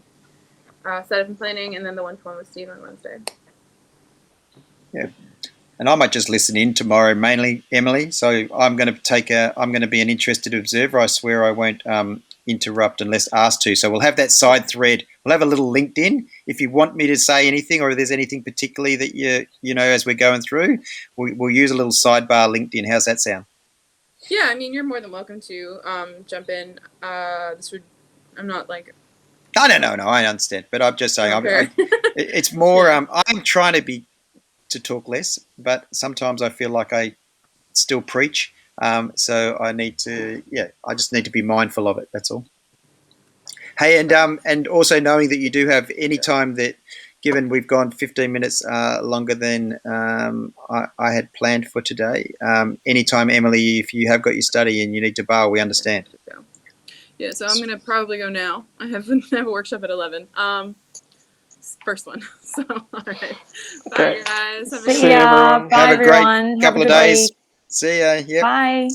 setup and planning, and then the one-to-one with Steve on Wednesday. Yeah, and I might just listen in tomorrow, mainly Emily. So I'm going to be an interested observer. I swear I won't interrupt unless asked to. So we'll have that side thread. We'll have a little LinkedIn. If you want me to say anything, or if there's anything particularly that you know as we're going through, we'll use a little sidebar LinkedIn. How's that sound? Yeah, I mean, you're more than welcome to jump in. I'm not like. No, I understand, but I'm just saying. It's more. I'm trying to talk less, but sometimes I feel like I still preach. So I need to. Yeah, I just need to be mindful of it. That's all. Hey, and also knowing that you do have any time that, given we've gone 15 minutes longer than I had planned for today. Anytime, Emily, if you have got your study and you need to bail, we understand. Yeah, so I'm gonna probably go now. I have a workshop at 11. First one. So all right. Okay. Bye guys. See ya. Bye Have a everyone. great couple of days. See ya. Yep. Bye.